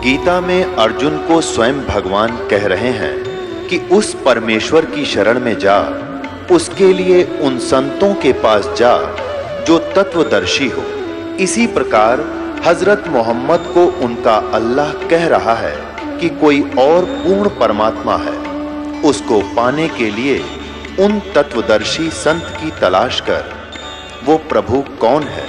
गीता में अर्जुन को स्वयं भगवान कह रहे हैं कि उस परमेश्वर की शरण में जा, उसके लिए उन संतों के पास जा जो तत्वदर्शी हो। इसी प्रकार हजरत मोहम्मद को उनका अल्लाह कह रहा है कि कोई और पूर्ण परमात्मा है, उसको पाने के लिए उन तत्वदर्शी संत की तलाश कर। वो प्रभु कौन है,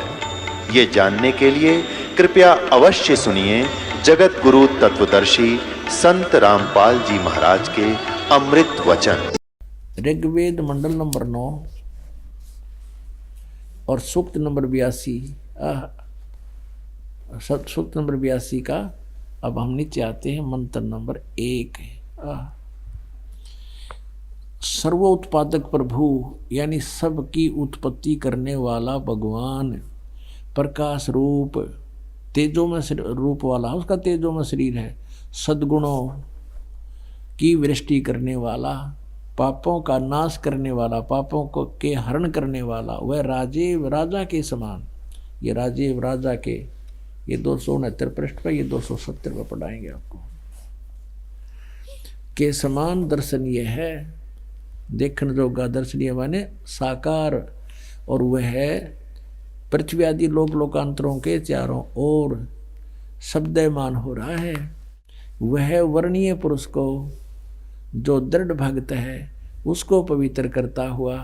ये जानने के लिए कृपया अवश्य सुनिए जगत गुरु तत्वदर्शी संत रामपाल जी महाराज के अमृत वचन। ऋग्वेद मंडल नंबर 9 और सूक्त नंबर 82, सूक्त नंबर 82 का अब हम नीचे आते हैं। मंत्र नंबर 1 सर्वोत्पादक प्रभु यानी सबकी उत्पत्ति करने वाला भगवान, प्रकाश रूप, तेजो में रूप वाला, उसका तेजो में शरीर है, सद्गुणों की वृष्टि करने वाला, पापों का नाश करने वाला, पापों को के हरण करने वाला, वह राजीव राजा के समान। ये राजीव राजा के, ये 269 पृष्ठ पर, ये 270 पर पढ़ाएंगे आपको। के समान दर्शन ये है, देखने जोगा दर्शनीय माने साकार, और वह है पृथ्वी आदि लोक लोकांतरों के चारों ओर शब्दमान हो रहा है। वह वर्णीय पुरुष को जो दृढ़ भक्त है उसको पवित्र करता हुआ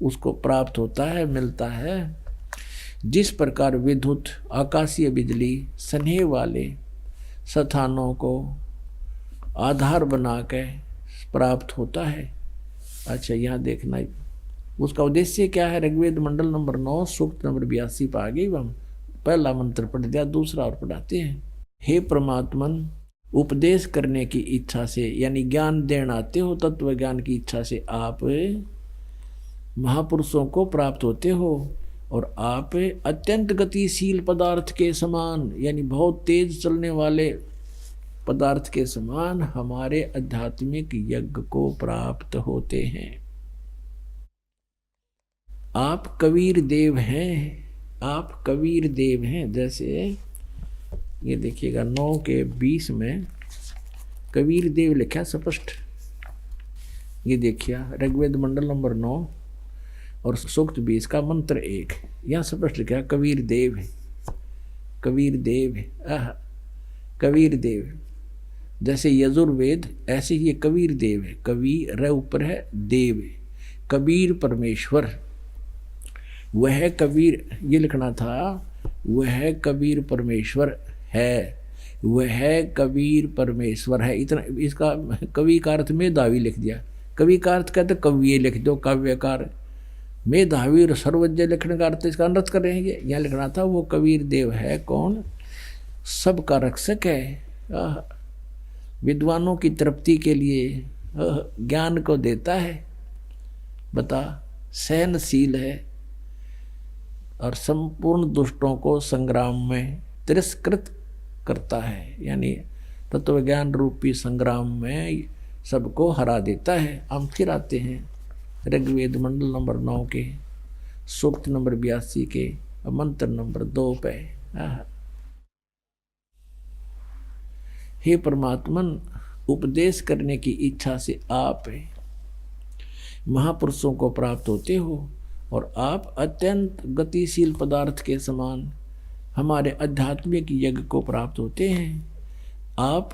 उसको प्राप्त होता है, मिलता है। जिस प्रकार विद्युत आकाशीय बिजली स्नेह वाले स्थानों को आधार बना के प्राप्त होता है। अच्छा, यहाँ देखना उसका उद्देश्य क्या है। ऋग्वेद मंडल नंबर 9 सूक्त नंबर 82 पर आ गई। हम पहला मंत्र पढ़ दिया, दूसरा और पढ़ाते हैं। हे परमात्मन, उपदेश करने की इच्छा से यानी ज्ञान देना आते हो, तत्व ज्ञान की इच्छा से आप महापुरुषों को प्राप्त होते हो, और आप अत्यंत गतिशील पदार्थ के समान यानी बहुत तेज चलने वाले पदार्थ के समान हमारे आध्यात्मिक यज्ञ को प्राप्त होते हैं। आप कबीर देव हैं, आप कबीर देव हैं। जैसे ये देखिएगा 9 के 20 में कबीर देव लिखा स्पष्ट। ये देखिए ऋग्वेद मंडल नंबर 9 और सूक्त 20 का मंत्र 1, यहाँ स्पष्ट लिखा कबीर देव है, कबीर देव है, कबीर देव। जैसे यजुर्वेद ऐसे ही ये कबीर देव है। कबीर ऊपर है, देव है, कबीर परमेश्वर। वह कबीर, ये लिखना था, वह कबीर परमेश्वर है, वह कबीर परमेश्वर है। इतना इसका कवि का अर्थ मेधावी लिख दिया। कवि का अर्थ कहते कवि लिख दो, काव्यकार। मेधावी और सर्वज्ञ लिखने का अर्थ इसका अनर्थ कर रहे हैं। यहाँ लिखना था वो कबीर देव है कौन, सबका रक्षक है, विद्वानों की तृप्ति के लिए ज्ञान को देता है, बता, सहनशील है और संपूर्ण दुष्टों को संग्राम में तिरस्कृत करता है, यानी तत्व ज्ञान रूपी संग्राम में सबको हरा देता है। हम फिर आते हैं ऋग्वेद मंडल नंबर 9 के सूक्त नंबर 82 के मंत्र नंबर 2 पे। हे परमात्मन, उपदेश करने की इच्छा से आप महापुरुषों को प्राप्त होते हो, और आप अत्यंत गतिशील पदार्थ के समान हमारे आध्यात्मिक यज्ञ को प्राप्त होते हैं। आप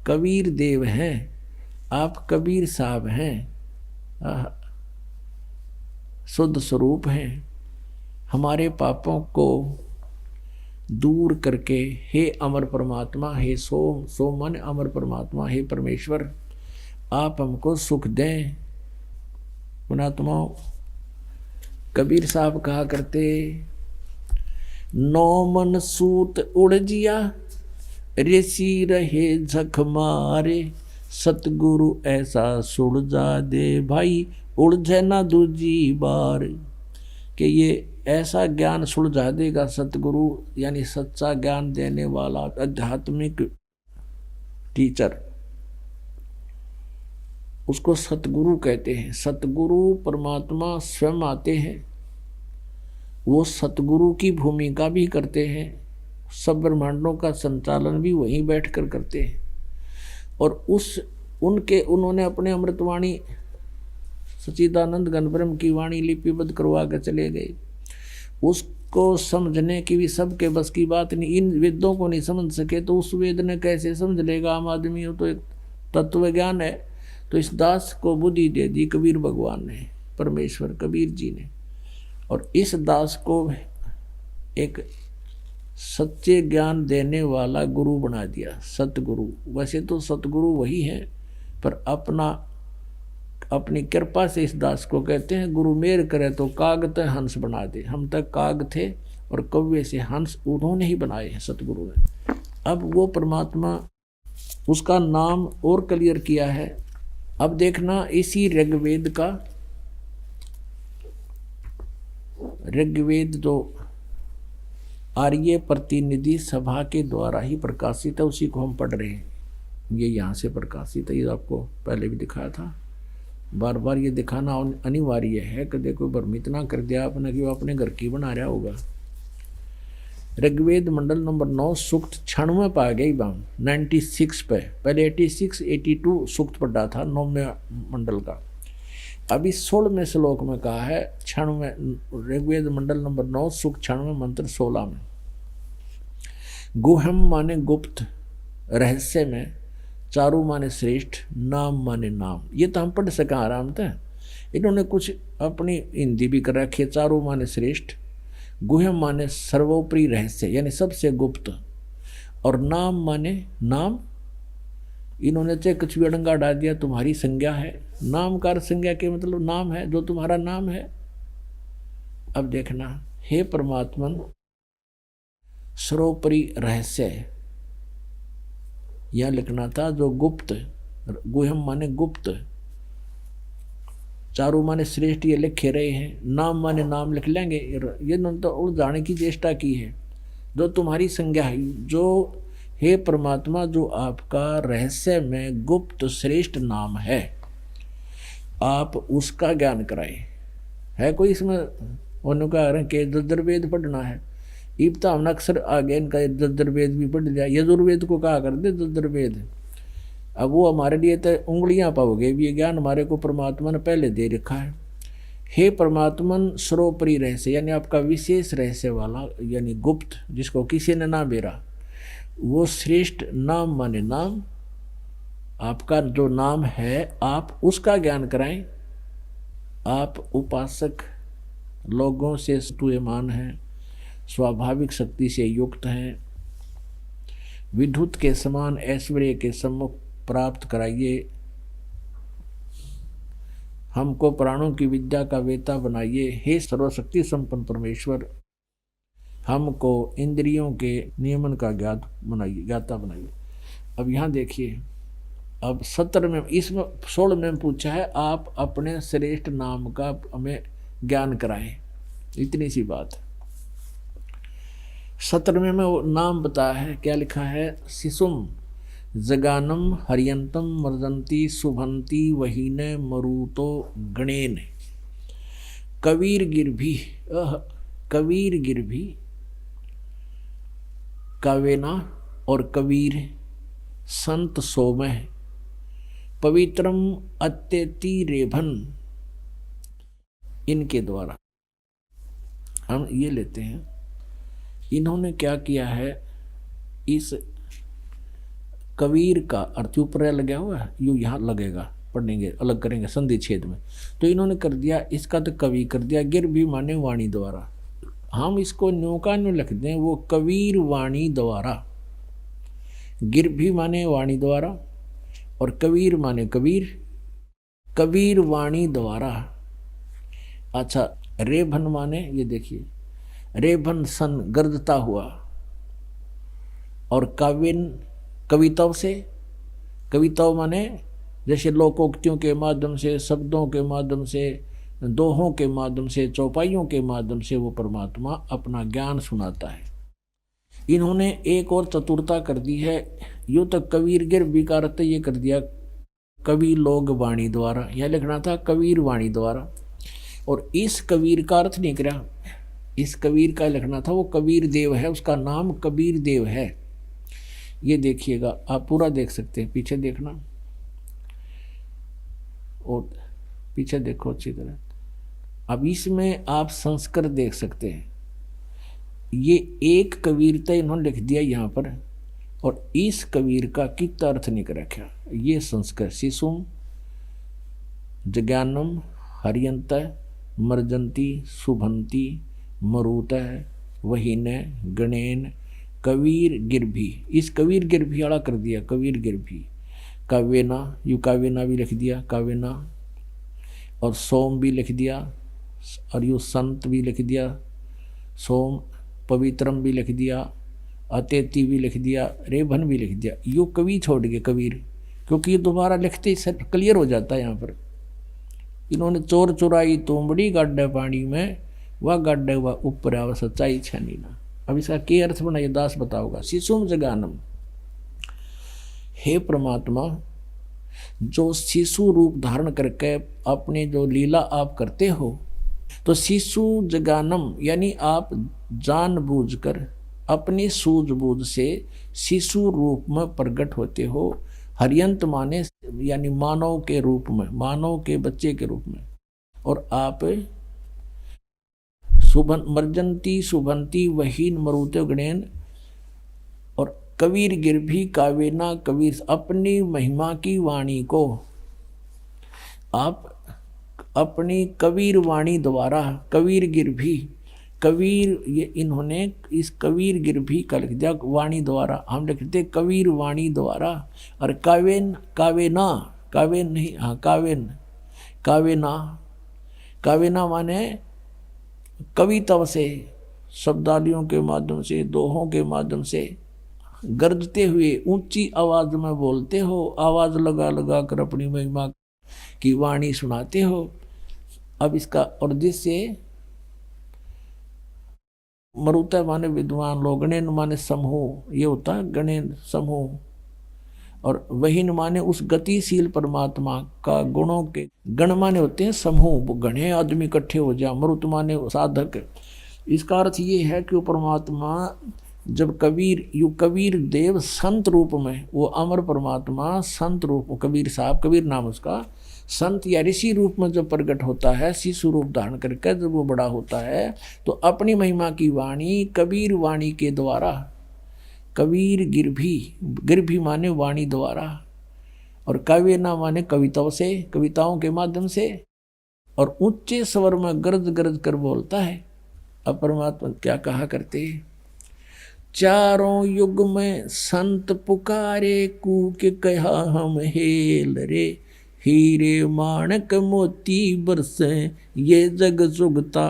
कबीर देव हैं, आप कबीर साहब हैं, शुद्ध स्वरूप हैं। हमारे पापों को दूर करके हे अमर परमात्मा, हे सोमन अमर परमात्मा, हे परमेश्वर, आप हमको सुख दें। पुणात्माओं, कबीर साहब कहा करते, नौ मन सूत उड़ जिया, ऋषि रहे झक मारे, सतगुरु ऐसा सुलझा दे भाई, उलझे ना दूजी बार। कि ये ऐसा ज्ञान सुलझा देगा सतगुरु, यानी सच्चा ज्ञान देने वाला आध्यात्मिक टीचर, उसको सतगुरु कहते हैं। सतगुरु परमात्मा स्वयं आते हैं, वो सतगुरु की भूमिका भी करते हैं सब ब्रह्मांडों का संचालन भी वहीं बैठकर करते हैं। और उन्होंने अपने अमृतवाणी सच्चिदानंद घन ब्रह्म की वाणी लिपिबद्ध करवा के चले गए। उसको समझने की भी सबके बस की बात नहीं। इन वेदों को नहीं समझ सके तो उस वेद ने कैसे समझ लेगा आम आदमी? हो तो एक तत्व ज्ञान है। तो इस दास को बुद्धि दे दी कबीर भगवान ने, परमेश्वर कबीर जी ने, और इस दास को एक सच्चे ज्ञान देने वाला गुरु बना दिया, सतगुरु। वैसे तो सतगुरु वही है, पर अपनी कृपा से इस दास को कहते हैं गुरु। मेर करे तो काग ते हंस बना दे। हम तक काग थे और कौवे से हंस उन्होंने ही बनाए हैं, सतगुरु ने। अब वो परमात्मा, उसका नाम और क्लियर किया है। अब देखना, इसी ऋग्वेद जो आर्य प्रतिनिधि सभा के द्वारा ही प्रकाशित है, उसी को हम पढ़ रहे हैं। ये यहाँ से प्रकाशित है, ये आपको पहले भी दिखाया था। बार बार ये दिखाना अनिवार्य है कि देखो भ्रमित ना कर दिया आपने कि वो अपने घर की बना रहा होगा। ऋग्वेद मंडल नंबर 9 सूक्त 96 पा गई बाम 96 पे। पहले 86 82 सूक्त पढ़ा था 9वें मंडल का। अभी 16वें श्लोक में कहा है 96 ऋग्वेद मंडल नंबर 9 सूक्त 96 मंत्र 16 में। गुहम माने गुप्त, रहस्य में, चारु माने श्रेष्ठ, नाम माने नाम। ये तो हम पढ़ सका आराम से। इन्होंने कुछ अपनी हिंदी भी कर रखी है। चारु माने श्रेष्ठ, गुहम माने सर्वोपरि रहस्य यानी सबसे गुप्त, और नाम माने नाम। इन्होंने चाहे कुछ भी अड़ंगा डाल दिया, तुम्हारी संज्ञा है। नाम का संज्ञा के मतलब नाम है, जो तुम्हारा नाम है। अब देखना, हे परमात्मन सर्वोपरि रहस्य, यह लिखना था जो गुप्त, गुहम माने गुप्त, चारु माने श्रेष्ठ, ये लिखे रहे हैं। नाम माने नाम लिख लेंगे। ये तो उलझाने की चेष्टा की है। जो तुम्हारी संज्ञा है, जो हे परमात्मा जो आपका रहस्य में गुप्त श्रेष्ठ नाम है, आप उसका ज्ञान कराए। है कोई इसमें उन्होंने के यजुर्वेद पढ़ना है? इब्ता हमने अक्सर आगे इनका यजुर्वेद भी पढ़ लिया। यजुर्वेद को कहा कर दे यजुर्वेद। अब वो हमारे लिए तो उंगलियां पाओगे भी, ये ज्ञान हमारे को परमात्मा ने पहले दे रखा है। हे परमात्मन सर्वोपरि रहस्य यानी आपका विशेष रहस्य वाला, यानी गुप्त, जिसको किसी ने ना बेरा, वो श्रेष्ठ। नाम माने नाम, आपका जो नाम है आप उसका ज्ञान कराएं। आप उपासक लोगों से स्तूयमान हैं, स्वाभाविक शक्ति से युक्त हैं, विद्युत के समान ऐश्वर्य के सम्मुख प्राप्त कराइए। हमको प्राणों की विद्या का वेता बनाइए। हे सर्वशक्ति संपन्न परमेश्वर, हमको इंद्रियों के नियमन का ज्ञाता बनाइए। अब यहाँ देखिए, अब 17 में, इसमें 16 में पूछा है आप अपने श्रेष्ठ नाम का हमें ज्ञान कराएं। इतनी सी बात है। 17 में वो नाम बताया है, क्या लिखा है? शिशुम जगानम हरियंतम मर्दंती शुभंती वहीने मरुतो गणेन कबीर गिरभी कावेना और कबीर संत सोमह पवित्रम अत्यति रेभन। इनके द्वारा हम ये लेते हैं, इन्होंने क्या किया है? इस कबीर का अर्थ ऊपर लगा हुआ है, यूँ यहाँ लगेगा, पढ़ेंगे अलग करेंगे संधि छेद में। तो इन्होंने कर दिया, इसका तो कवि कर दिया। गिर भी माने वाणी द्वारा, हम इसको न्यू का न्यू लिख दें, वो कबीर वाणी द्वारा। गिर भी माने वाणी द्वारा और कबीर माने कबीर, कबीर वाणी द्वारा। अच्छा, रेभन माने, ये देखिए, रेभन सन गर्दता हुआ, और काव्यन कविताओं से, कविताओं माने जैसे लोकोक्तियों के माध्यम से, शब्दों के माध्यम से, दोहों के माध्यम से, चौपाइयों के माध्यम से वो परमात्मा अपना ज्ञान सुनाता है। इन्होंने एक और चतुरता कर दी है, यूँ तक कबीर गिर विकारत ये कर दिया कवि लोग वाणी द्वारा, यह लिखना था कबीर वाणी द्वारा। और इस कबीर का अर्थ नहीं करा, इस कबीर का लिखना था, वो कबीर देव है, उसका नाम कबीर देव है। ये देखिएगा, आप पूरा देख सकते हैं, पीछे देखना और पीछे देखो अच्छी तरह। अब इसमें आप संस्कार देख सकते हैं। ये एक कबीरता इन्होंने लिख दिया यहाँ पर, और इस कबीर का कित अर्थ निकल रखा। ये संस्कार शिशुम जज्ञानम हरियंत मर्जंती शुभंती मरुत वहीन गणेन कबीर गिरभी। इस कबीर गिरभी वाला कर दिया, कबीर गिरभी। काव्यना, यू काव्यना भी लिख दिया, काव्यना, और सोम भी लिख दिया, और यू संत भी लिख दिया, सोम, पवित्रम भी लिख दिया, अतेती भी लिख दिया, रेभन भी लिख दिया। यो कवि छोड़ गए कबीर, क्योंकि ये दोबारा लिखते ही सब क्लियर हो जाता है। यहाँ पर इन्होंने चोर चुराई तोमड़ी गाड्डे पानी में, वह गाड्डे वह ऊपर आवा सच्चाई छानी ना। अब इसका क्या अर्थ बना, ये दास बताओगा। शिशुम जगानम, हे परमात्मा, जो शिशु रूप धारण करके अपने जो लीला आप करते हो, तो शिशु जगानम यानी आप जानबूझकर अपनी सूझबूझ से शिशु रूप में प्रकट होते हो। हरियंत माने यानी मानव के रूप में, मानव के बच्चे के रूप में, और आप शुभन मर्जंती शुभंती वहीन मरुते गणेन, और कबीर गिरभी कावेना कबीर, अपनी महिमा की वाणी को आप अपनी कबीर वाणी द्वारा, कबीर गिरभी, कबीर ये इन्होंने इस कबीर गिरभी का लिख दिया वाणी द्वारा, हम लिखते कबीर वाणी द्वारा। और कावेन, कावेना, कावेन नहीं, हाँ कावेन, कावेना, कावेना माने कविता से, शब्दावलियों के माध्यम से, दोहों के माध्यम से गरजते हुए ऊंची आवाज में बोलते हो, आवाज लगा लगा कर अपनी महिमा की वाणी सुनाते हो। अब इसका और जिससे मरुता माने विद्वान लोग, गणेन माने समूह, ये होता है गणेन समूह, और वहीन माने उस गतिशील परमात्मा का गुणों के, गण माने होते हैं समूह, घने आदमी इकट्ठे हो जाए, मरुत माने साधक। इसका अर्थ ये है कि वो परमात्मा जब कबीर, यू कबीर देव संत रूप में, वो अमर परमात्मा संत रूप, कबीर साहब, कबीर नाम उसका, संत या ऋषि रूप में जब प्रकट होता है, शिशु रूप धारण करके जब वो बड़ा होता है, तो अपनी महिमा की वाणी कबीर वाणी के द्वारा, कबीर गिरभी, गिरभी माने वाणी द्वारा, और काव्य ना माने कविताओं से, कविताओं के माध्यम से, और ऊंचे स्वर में गरज गरज कर बोलता है। अब परमात्मा क्या कहा करते, चारों युग में संत पुकारे, कूक कहा हम हेल रे, हीरे माणक मोती बरसे, ये जग जुगता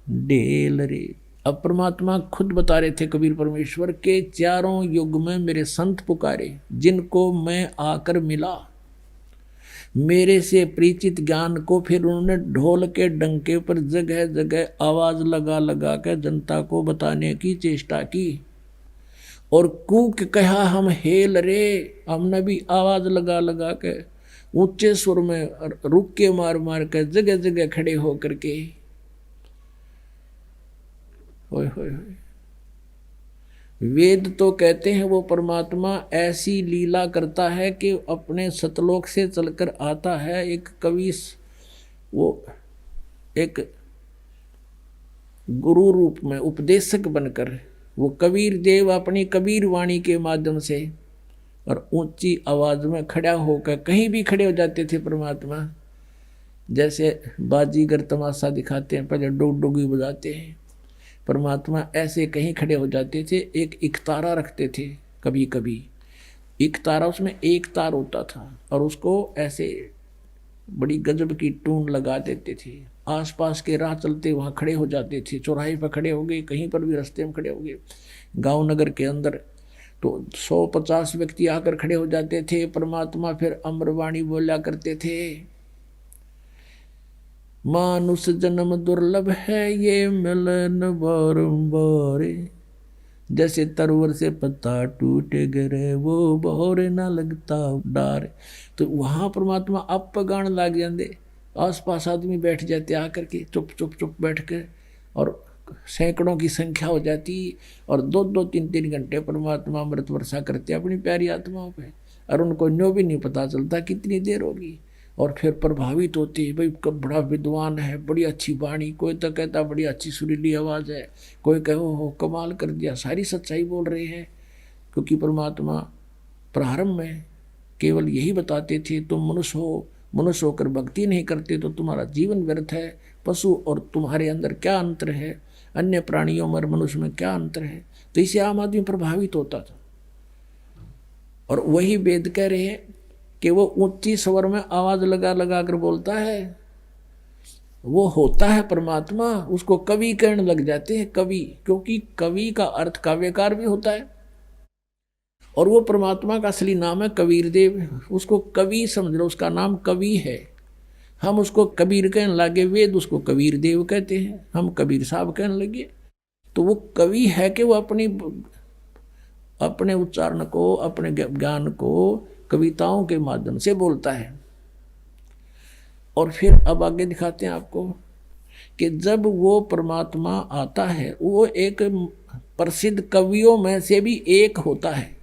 डेल रे। अब परमात्मा खुद बता रहे थे कबीर परमेश्वर के, चारों युग में मेरे संत पुकारे, जिनको मैं आकर मिला, मेरे से परिचित ज्ञान को फिर उन्होंने ढोल के डंके पर जगह जगह आवाज लगा लगा कर जनता को बताने की चेष्टा की, और कूक कहा हम हेल रे, हमने भी आवाज लगा लगा के ऊंचे सुर में रुक के मार मार कर जगह जगह खड़े हो करके, होय होय होय। वेद तो कहते हैं वो परमात्मा ऐसी लीला करता है कि अपने सतलोक से चलकर आता है एक कवि, वो एक गुरु रूप में उपदेशक बनकर, वो कबीर देव अपनी कबीर वाणी के माध्यम से और ऊंची आवाज में खड़ा होकर, कहीं भी खड़े हो जाते थे परमात्मा, जैसे बाजीगर तमाशा दिखाते हैं, पहले डुग डुगी बजाते हैं, परमात्मा ऐसे कहीं खड़े हो जाते थे। एक इकतारा रखते थे, कभी कभी इकतारा, उसमें एक तार होता था, और उसको ऐसे बड़ी गजब की टून लगा देते थे। आसपास के राह चलते वहाँ खड़े हो जाते थे, चौराहे पर खड़े हो गए, कहीं पर भी रास्ते में खड़े हो गए, गांव नगर के अंदर, तो 150 व्यक्ति आकर खड़े हो जाते थे। परमात्मा फिर अमरवाणी बोला करते थे, मानुष जन्म दुर्लभ है, ये मिलन बारंबार, जैसे तरवर से पत्ता टूट गिरे, वो बहोर न लगता डार। तो वहाँ परमात्मा आप गान लग जाते, आस पास आदमी बैठ जाते आकर के, चुप चुप चुप बैठ कर, और सैकड़ों की संख्या हो जाती और 2-2, 3-3 घंटे परमात्मा अमृत वर्षा करते अपनी प्यारी आत्माओं पे, और उनको न्यों भी नहीं पता चलता कितनी देर होगी। और फिर प्रभावित होते हैं, भाई कब बड़ा विद्वान है, बड़ी अच्छी वाणी, कोई तो कहता बड़ी अच्छी सुरीली आवाज़ है, कोई कहो हो कमाल कर दिया, सारी सच्चाई बोल रहे हैं। क्योंकि परमात्मा प्रारंभ में केवल यही बताते थे, तुम मनुष्य हो, मनुष्य होकर भक्ति नहीं करते तो तुम्हारा जीवन व्यर्थ है। पशु और तुम्हारे अंदर क्या अंतर है, अन्य प्राणियों में और मनुष्य में क्या अंतर है। तो इसे आम आदमी प्रभावित होता था। और वही वेद कह रहे हैं कि वो ऊंची स्वर में आवाज लगा लगा कर बोलता है, वो होता है परमात्मा, उसको कवि कहने लग जाते हैं। कवि, क्योंकि कवि का अर्थ काव्यकार भी होता है, और वो परमात्मा का असली नाम है कबीर देव। उसको कवि समझ लो, उसका नाम कवि है। हम उसको कबीर कहने लगे, वेद उसको कबीर देव कहते हैं, हम कबीर साहब कहने लगे। तो वो कवि है कि वो अपने उच्चारण को, अपने ज्ञान को कविताओं के माध्यम से बोलता है। और फिर अब आगे दिखाते हैं आपको कि जब वो परमात्मा आता है, वो एक प्रसिद्ध कवियों में से भी एक होता है,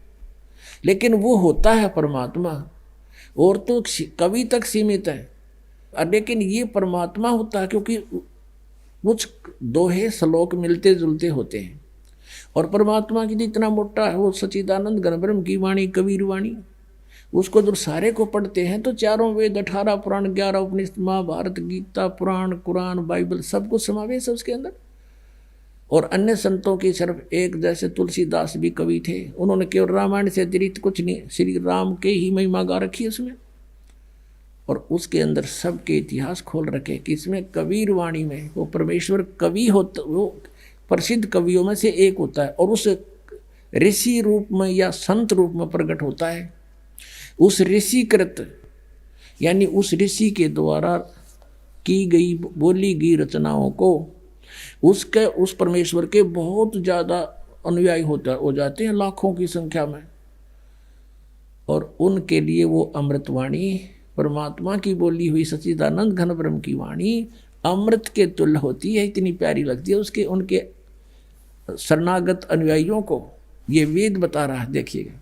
लेकिन वो होता है परमात्मा, और तो कवि तक सीमित है। लेकिन ये परमात्मा होता है क्योंकि कुछ दोहे श्लोक मिलते जुलते होते हैं। और परमात्मा की इतना मोटा है, वो सच्चिदानंद घन ब्रह्म की वाणी, कबीर वाणी, उसको जब सारे को पढ़ते हैं तो चारों वेद, 18 पुराण, 11 उपनिषद, महाभारत, गीता, पुराण, कुरान, बाइबल, सब कुछ समावेश है उसके अंदर। और अन्य संतों की सिर्फ एक, जैसे तुलसीदास भी कवि थे, उन्होंने केवल रामायण से अतिरिक्त कुछ नहीं, श्री राम के ही महिमा गा रखी है उसमें। और उसके अंदर सबके इतिहास खोल रखे कि इसमें कबीर वाणी में वो परमेश्वर कवि होता, वो प्रसिद्ध कवियों में से एक होता है, और उस ऋषि रूप में या संत रूप में प्रकट होता है। उस ऋषिकृत, यानी उस ऋषि के द्वारा की गई, बोली गई रचनाओं को उस परमेश्वर के बहुत ज़्यादा अनुयायी हो जाते हैं, लाखों की संख्या में। और उनके लिए वो अमृतवाणी, परमात्मा की बोली हुई सच्चिदानंद घन ब्रह्म की वाणी अमृत के तुल्य होती है, इतनी प्यारी लगती है उसके, उनके शरणागत अनुयायियों को। ये वेद बता रहा है, देखिएगा,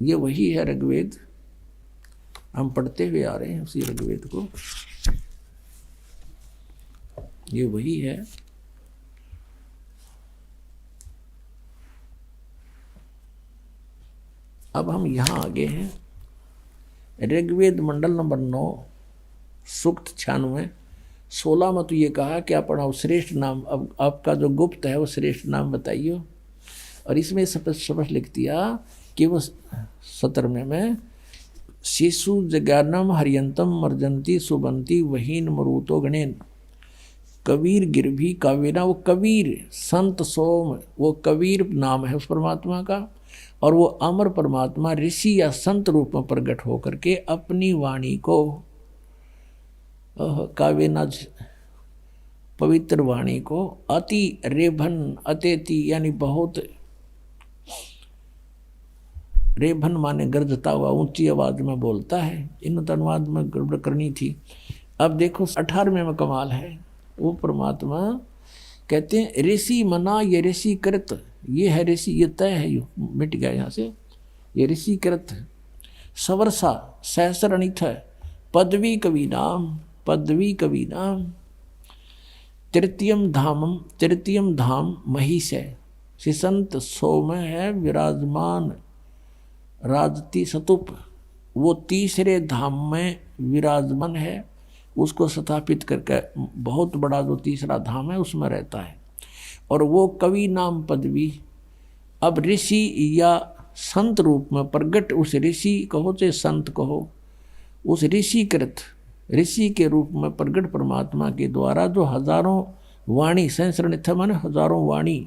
ये वही है ऋग्वेद, हम पढ़ते हुए आ रहे हैं उसी ऋग्वेद को, ये वही है। अब हम यहाँ आगे हैं, ऋग्वेद मंडल नंबर 9, सूक्त 96, 16 में तो ये कहा कि अपना श्रेष्ठ नाम, अब आपका जो गुप्त है वो श्रेष्ठ नाम बताइए। और इसमें स्पष्ट लिख दिया कि वो 17वें में शिशु जज्ञानम हरियंतम मर्जंती सुबंती वहीन मरुतो गणेन कबीर गिरभी कावेना। वो कबीर संत सोम, वो कबीर नाम है उस परमात्मा का। और वो अमर परमात्मा ऋषि या संत रूप में प्रकट होकर के अपनी वाणी को, कावेना पवित्र वाणी को, अति रेभन, अतेति यानी बहुत, रेभन माने गरजता हुआ, ऊंची आवाज में बोलता है। इन अनुवाद में गड़बड़ करनी थी। अब देखो 18वें में कमाल है, वो परमात्मा कहते हैं ऋषि मना, ये ऋषि कृत, ये है ऋषि, ये तय है, ये मिट गया यहाँ से, ये ऋषि कृत। सवर्षा सहस्र अनिथ, पदवी कवि नाम, पदवी कवि नाम, तृतीयम धाम महिष है, शिसंत सोम है विराजमान राजती सतुप। वो तीसरे धाम में विराजमान है, उसको स्थापित करके बहुत बड़ा जो तीसरा धाम है उसमें रहता है। और वो कवि नाम पदवी, अब ऋषि या संत रूप में प्रगट, उस ऋषि कहो चाहे संत कहो, उस ऋषिकृत, ऋषि के रूप में प्रगट परमात्मा के द्वारा जो हजारों वाणी, सहस्र माने हजारों वाणी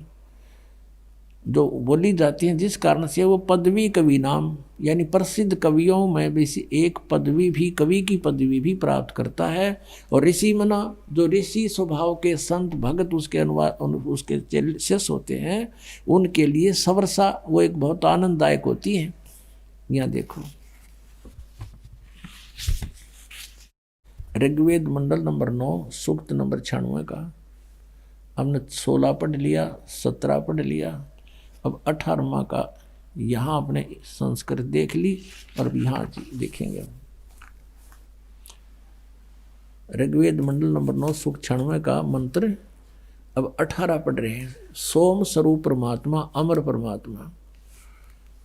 जो बोली जाती हैं, जिस कारण से वो पदवी कवि नाम, यानी प्रसिद्ध कवियों में भी एक पदवी भी, कवि की पदवी भी प्राप्त करता है। और ऋषि मना, जो ऋषि स्वभाव के संत भगत उसके उसके शिष्य होते हैं, उनके लिए सवर्षा वो एक बहुत आनंददायक होती है। यहाँ देखो ऋग्वेद मंडल नंबर 9 सूक्त नंबर 96 का हमने 16 पढ़ लिया, 17 पढ़ लिया, अब 18वां का यहाँ अपने संस्कृत देख ली और अब यहाँ देखेंगे। ऋग्वेद मंडल नंबर 9 सूक्त 96 का मंत्र अब 18 पढ़ रहे हैं। सोम स्वरूप परमात्मा, अमर परमात्मा,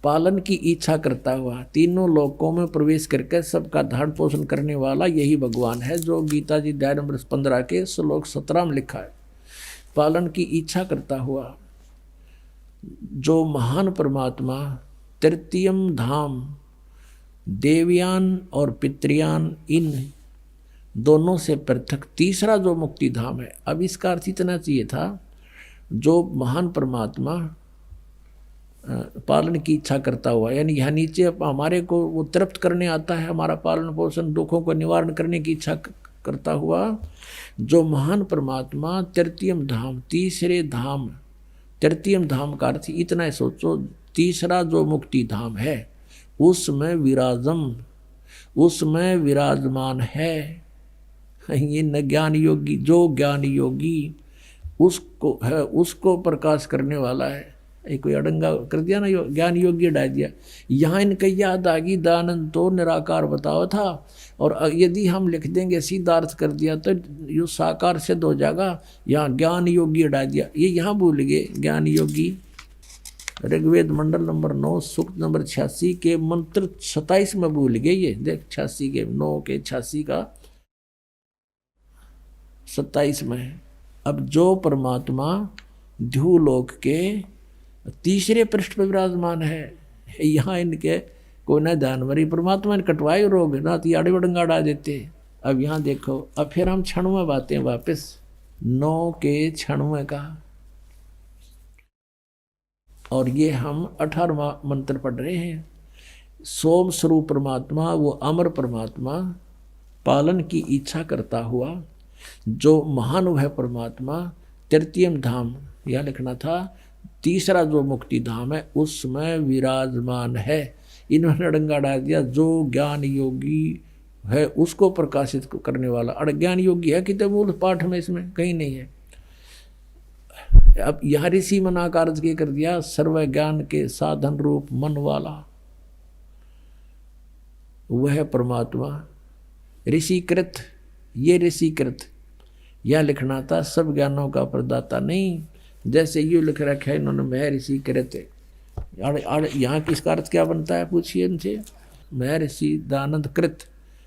पालन की इच्छा करता हुआ तीनों लोकों में प्रवेश करके सबका धारण पोषण करने वाला यही भगवान है, जो गीता जी अध्याय नंबर 15 के श्लोक 17 में लिखा है। पालन की इच्छा करता हुआ जो महान परमात्मा तृतीयम धाम, देवयान और पितृयान, इन दोनों से पृथक तीसरा जो मुक्ति धाम है। अब इसका अर्थ इतना चाहिए था, जो महान परमात्मा पालन की इच्छा करता हुआ, यानी यहाँ नीचे हमारे को वो तृप्त करने आता है, हमारा पालन पोषण दुखों को निवारण करने की इच्छा करता हुआ जो महान परमात्मा तृतीयम धाम, तीसरे धाम, तृतीयम धाम का अर्थ इतना ही सोचो, तीसरा जो मुक्ति धाम है उसमें विराजम, उसमें विराजमान है। ये न ज्ञान योगी, जो ज्ञान योगी उसको है, उसको प्रकाश करने वाला है। एक कोई अड़ंगा कर दिया ना, ज्ञान योगी डाल दिया। यहाँ इनका याद आ गई दानंद तो निराकार बताओ था, और यदि हम लिख देंगे सीधा अर्थ कर दिया तो यो साकार सिद्ध हो जाएगा। यहाँ ज्ञान योगी डाल दिया, ये यहाँ भूल गए ज्ञान योगी। ऋग्वेद मंडल नंबर 9 सूक्त नंबर 86 के मंत्र 27 में भूल गए। ये देख 86 के 9 के 86 का 27 में। अब जो परमात्मा ध्युलोक के तीसरे पृष्ठ पर विराजमान है, यहाँ इनके को न जानवरी परमात्मा ने कटवाए रोग ना तो आड़े बड़ंगा डाल देते। अब यहाँ देखो, अब फिर हम 96 बातें वापस 9 के 96 का, और ये हम 18वां मंत्र पढ़ रहे हैं। सोम स्वरूप परमात्मा, वो अमर परमात्मा, पालन की इच्छा करता हुआ जो महान है परमात्मा तृतीयम धाम, यह लिखना था, तीसरा जो मुक्ति धाम है उसमें विराजमान है। इन्होंने डंगा डाल दिया, जो ज्ञान योगी है उसको प्रकाशित करने वाला। अज्ञान योगी है कितने मूल पाठ में, इसमें कहीं नहीं है। अब यहाँ ऋषि मना का अर्थ कर दिया, सर्व ज्ञान के साधन रूप मन वाला वह परमात्मा ऋषिकृत, ये ऋषिकृत यह लिखना था, सब ज्ञानों का प्रदाता नहीं। जैसे यू लिख रखा है इन्होंने, मैं ऋषिकृत। यहाँ किसका अर्थ क्या बनता है पूछिए इनसे। मैं ऋषि दानंद कृत,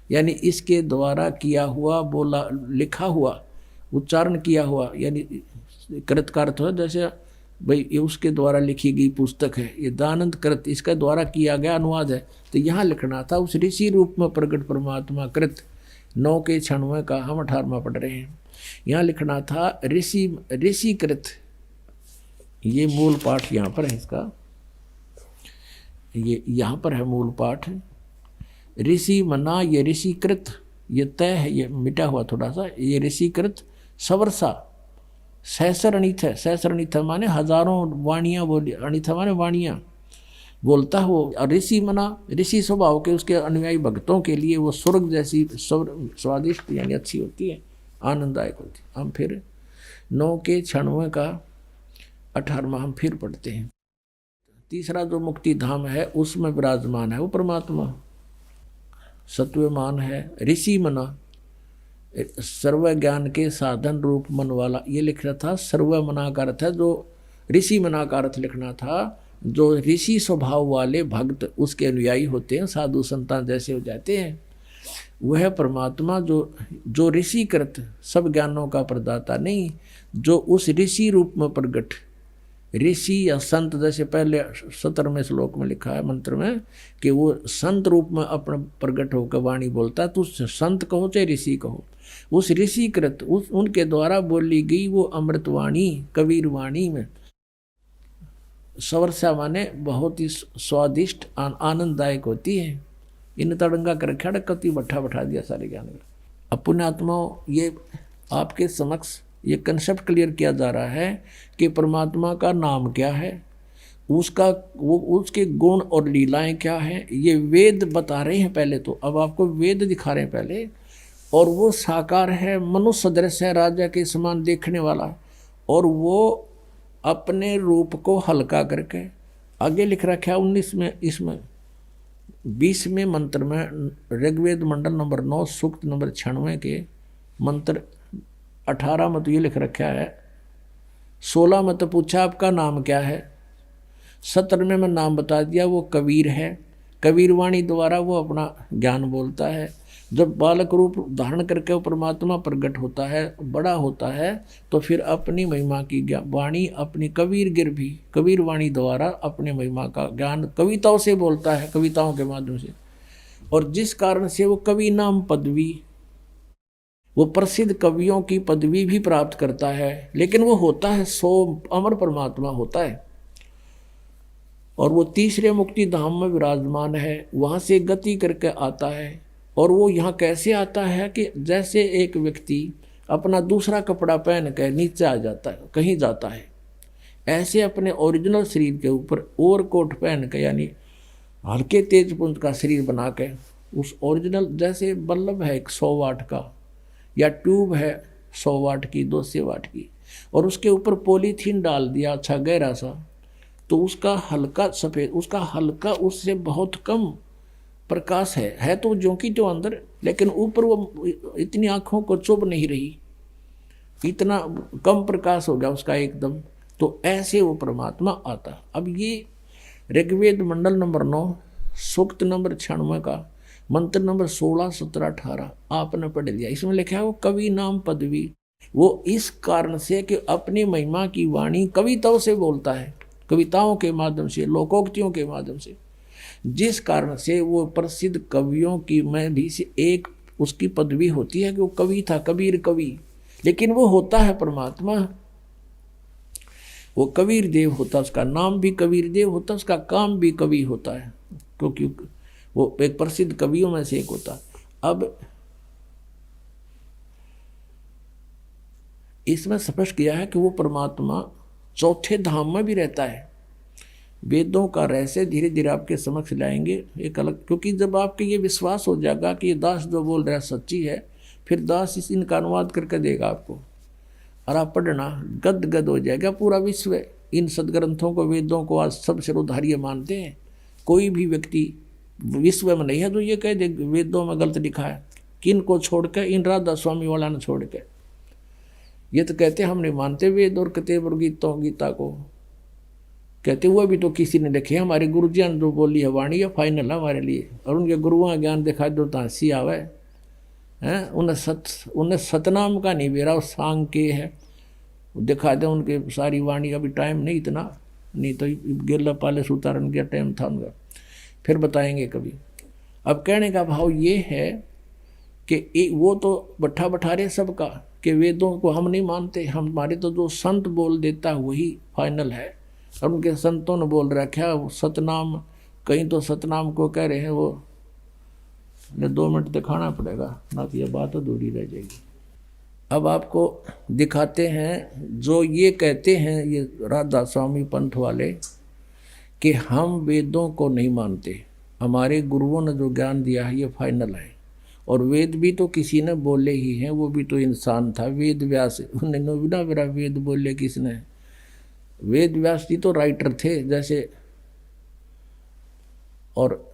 यानी इसके द्वारा किया हुआ, बोला लिखा हुआ, उच्चारण किया हुआ, यानी कृत का अर्थ हो जैसे भाई ये उसके द्वारा लिखी गई पुस्तक है, ये दानंद कृत इसका द्वारा किया गया अनुवाद है। तो यहाँ लिखना था उस ऋषि रूप में प्रकट परमात्मा कृत। 9 के 96 का हम 18वां पढ़ रहे हैं। यहाँ लिखना था ऋषिकृत, ये मूल पाठ यहाँ पर है इसका, ये यहाँ पर है मूल पाठ। ऋषि मना, ये ऋषिकृत, ये तय है, ये मिटा हुआ थोड़ा सा, ये ऋषिकृत सवर्षा सहस्र अनिथ है। सहस्र अनिथ माने हजारों वाणियाँ बोली, अनिथ माने वाणियाँ बोलता हो। और ऋषि मना, ऋषि स्वभाव के उसके अनुयायी भक्तों के लिए वो स्वर्ग जैसी स्वादिष्ट यानी अच्छी होती है, आनंददायक होती है। हम फिर 9 के 96 का 18वां हम फिर पढ़ते हैं। तीसरा जो मुक्ति धाम है उसमें विराजमान है वो परमात्मा, सत्वमान है। ऋषि मना, सर्व ज्ञान के साधन रूप मन वाला, ये लिख रहा था। सर्व मना का अर्थ है, जो ऋषि मना का अर्थ लिखना था, जो ऋषि स्वभाव वाले भक्त उसके अनुयायी होते हैं, साधु संतान जैसे हो जाते हैं, वह परमात्मा जो ऋषिकृत, सब ज्ञानों का प्रदाता नहीं, जो उस ऋषि रूप में प्रगट, ऋषि या संत, जैसे पहले 17वें श्लोक में लिखा है मंत्र में कि वो संत रूप में अपना प्रगट होकर वाणी बोलता है। तो संत कहो चाहे ऋषि कहो, उस ऋषिकृत, उनके द्वारा बोली गई वो अमृतवाणी, कबीर वाणी में सवर्षा माने बहुत ही स्वादिष्ट आनंददायक होती है। इन तड़ंगा कर रखा, कति बैठा दिया सारे ज्ञान। अब पुण्यात्माओं, ये आपके समक्ष ये कंसेप्ट क्लियर किया जा रहा है कि परमात्मा का नाम क्या है, उसके गुण और लीलाएं क्या हैं, ये वेद बता रहे हैं पहले तो। अब आपको वेद दिखा रहे हैं पहले, और वो साकार है, मनुष्य सदृश है, राजा के समान देखने वाला, और वो अपने रूप को हल्का करके आगे लिख रखा है 19 में, इसमें 20वें मंत्र में ऋग्वेद मंडल नंबर 9 सूक्त नंबर 96 के मंत्र 18 में तो ये लिख रखा है। 16 में तो पूछा आपका नाम क्या है, 17वें में नाम बता दिया, वो कबीर है। कबीर वाणी द्वारा वो अपना ज्ञान बोलता है। जब बालक रूप धारण करके वो परमात्मा प्रकट होता है, बड़ा होता है, तो फिर अपनी महिमा की वाणी अपनी कबीर गिर भी कबीर वाणी द्वारा अपनी महिमा का ज्ञान कविताओं से बोलता है, कविताओं के माध्यम से। और जिस कारण से वो कवि नाम पदवी, वो प्रसिद्ध कवियों की पदवी भी प्राप्त करता है। लेकिन वो होता है अमर परमात्मा होता है, और वो तीसरे मुक्ति धाम में विराजमान है, वहाँ से गति करके आता है। और वो यहाँ कैसे आता है कि जैसे एक व्यक्ति अपना दूसरा कपड़ा पहन कर नीचे आ जाता है, कहीं जाता है, ऐसे अपने ओरिजिनल शरीर के ऊपर और कोट पहन के, यानी हल्के तेज पुंज का शरीर बना के, उस ओरिजिनल जैसे बल्ब है 100 वाट का, या ट्यूब है 100 वाट की, 200 वाट की, और उसके ऊपर पॉलीथीन डाल दिया अच्छा गहरा सा, तो उसका हल्का सफ़ेद, उसका हल्का उससे बहुत कम प्रकाश है तो ज्यों की त्यों अंदर, लेकिन ऊपर वो इतनी आँखों को चुभ नहीं रही, इतना कम प्रकाश हो गया उसका एकदम। तो ऐसे वो परमात्मा आता। अब ये ऋग्वेद मंडल नंबर 9 सूक्त नंबर 96 का मंत्र नंबर 16, 17, 18 आपने पढ़ लिया। इसमें लिखा है वो कवि नाम पदवी, वो इस कारण से कि अपनी महिमा की वाणी कविताओं से बोलता है, कविताओं के माध्यम से, लोकोक्तियों के माध्यम से, जिस कारण से वो प्रसिद्ध कवियों की में भी से एक उसकी पदवी होती है कि वो कवि था, कबीर कवि। लेकिन वो होता है परमात्मा, वो कबीर देव होता, उसका नाम भी कबीर देव होता, उसका काम भी कवि होता है, क्योंकि वो एक प्रसिद्ध कवियों में से एक होता। अब इसमें स्पष्ट किया है कि वो परमात्मा चौथे धाम में भी रहता है। वेदों का रहस्य धीरे धीरे आपके समक्ष लाएंगे एक अलग, क्योंकि जब आपके ये विश्वास हो जाएगा कि ये दास जो बोल रहा है सच्ची है, फिर दास इनका अनुवाद करके देगा आपको, और आप पढ़ना गद गद हो जाएगा। पूरा विश्व इन सदग्रंथों को, वेदों को आज सब सिरोधार्य मानते हैं। कोई भी व्यक्ति विश्व में नहीं है जो ये कह दे वेदों में गलत लिखा है। किन को छोड़ के, इन राधा स्वामी वाला ने छोड़ के, ये तो कहते हम नहीं मानते वेद और किताब और गीता को। कहते हुए भी तो किसी ने लिखे, हमारे गुरुजी ने जो बोली है वाणी है फाइनल है हमारे लिए, और उनके गुरुओं का ज्ञान दिखा दो तो हंसी आवे हैं। उन्हें सतनाम का नहीं बेरा, सांग के है दिखा दे उनके सारी वाणी। अभी टाइम नहीं इतना, नहीं तो गिरला पाले सुतारन का टाइम था उनका, फिर बताएंगे कभी। अब कहने का भाव ये है कि वो तो बट्ठा बठा रहे सबका कि वेदों को हम नहीं मानते, हमारे तो जो संत बोल देता वही फाइनल है। और उनके संतों ने बोल रखा वो सतनाम, कहीं तो सतनाम को कह रहे हैं, वो 2 मिनट दिखाना पड़ेगा ना, तो ये बात अधूरी रह जाएगी। अब आपको दिखाते हैं जो ये कहते हैं ये राधा स्वामी पंथ वाले कि हम वेदों को नहीं मानते, हमारे गुरुओं ने जो ज्ञान दिया है ये फाइनल है। और वेद भी तो किसी ने बोले ही हैं, वो भी तो इंसान था, वेद व्यास, उन्होंने बिना मेरा वेद बोले किसने? वेद व्यास जी तो राइटर थे जैसे, और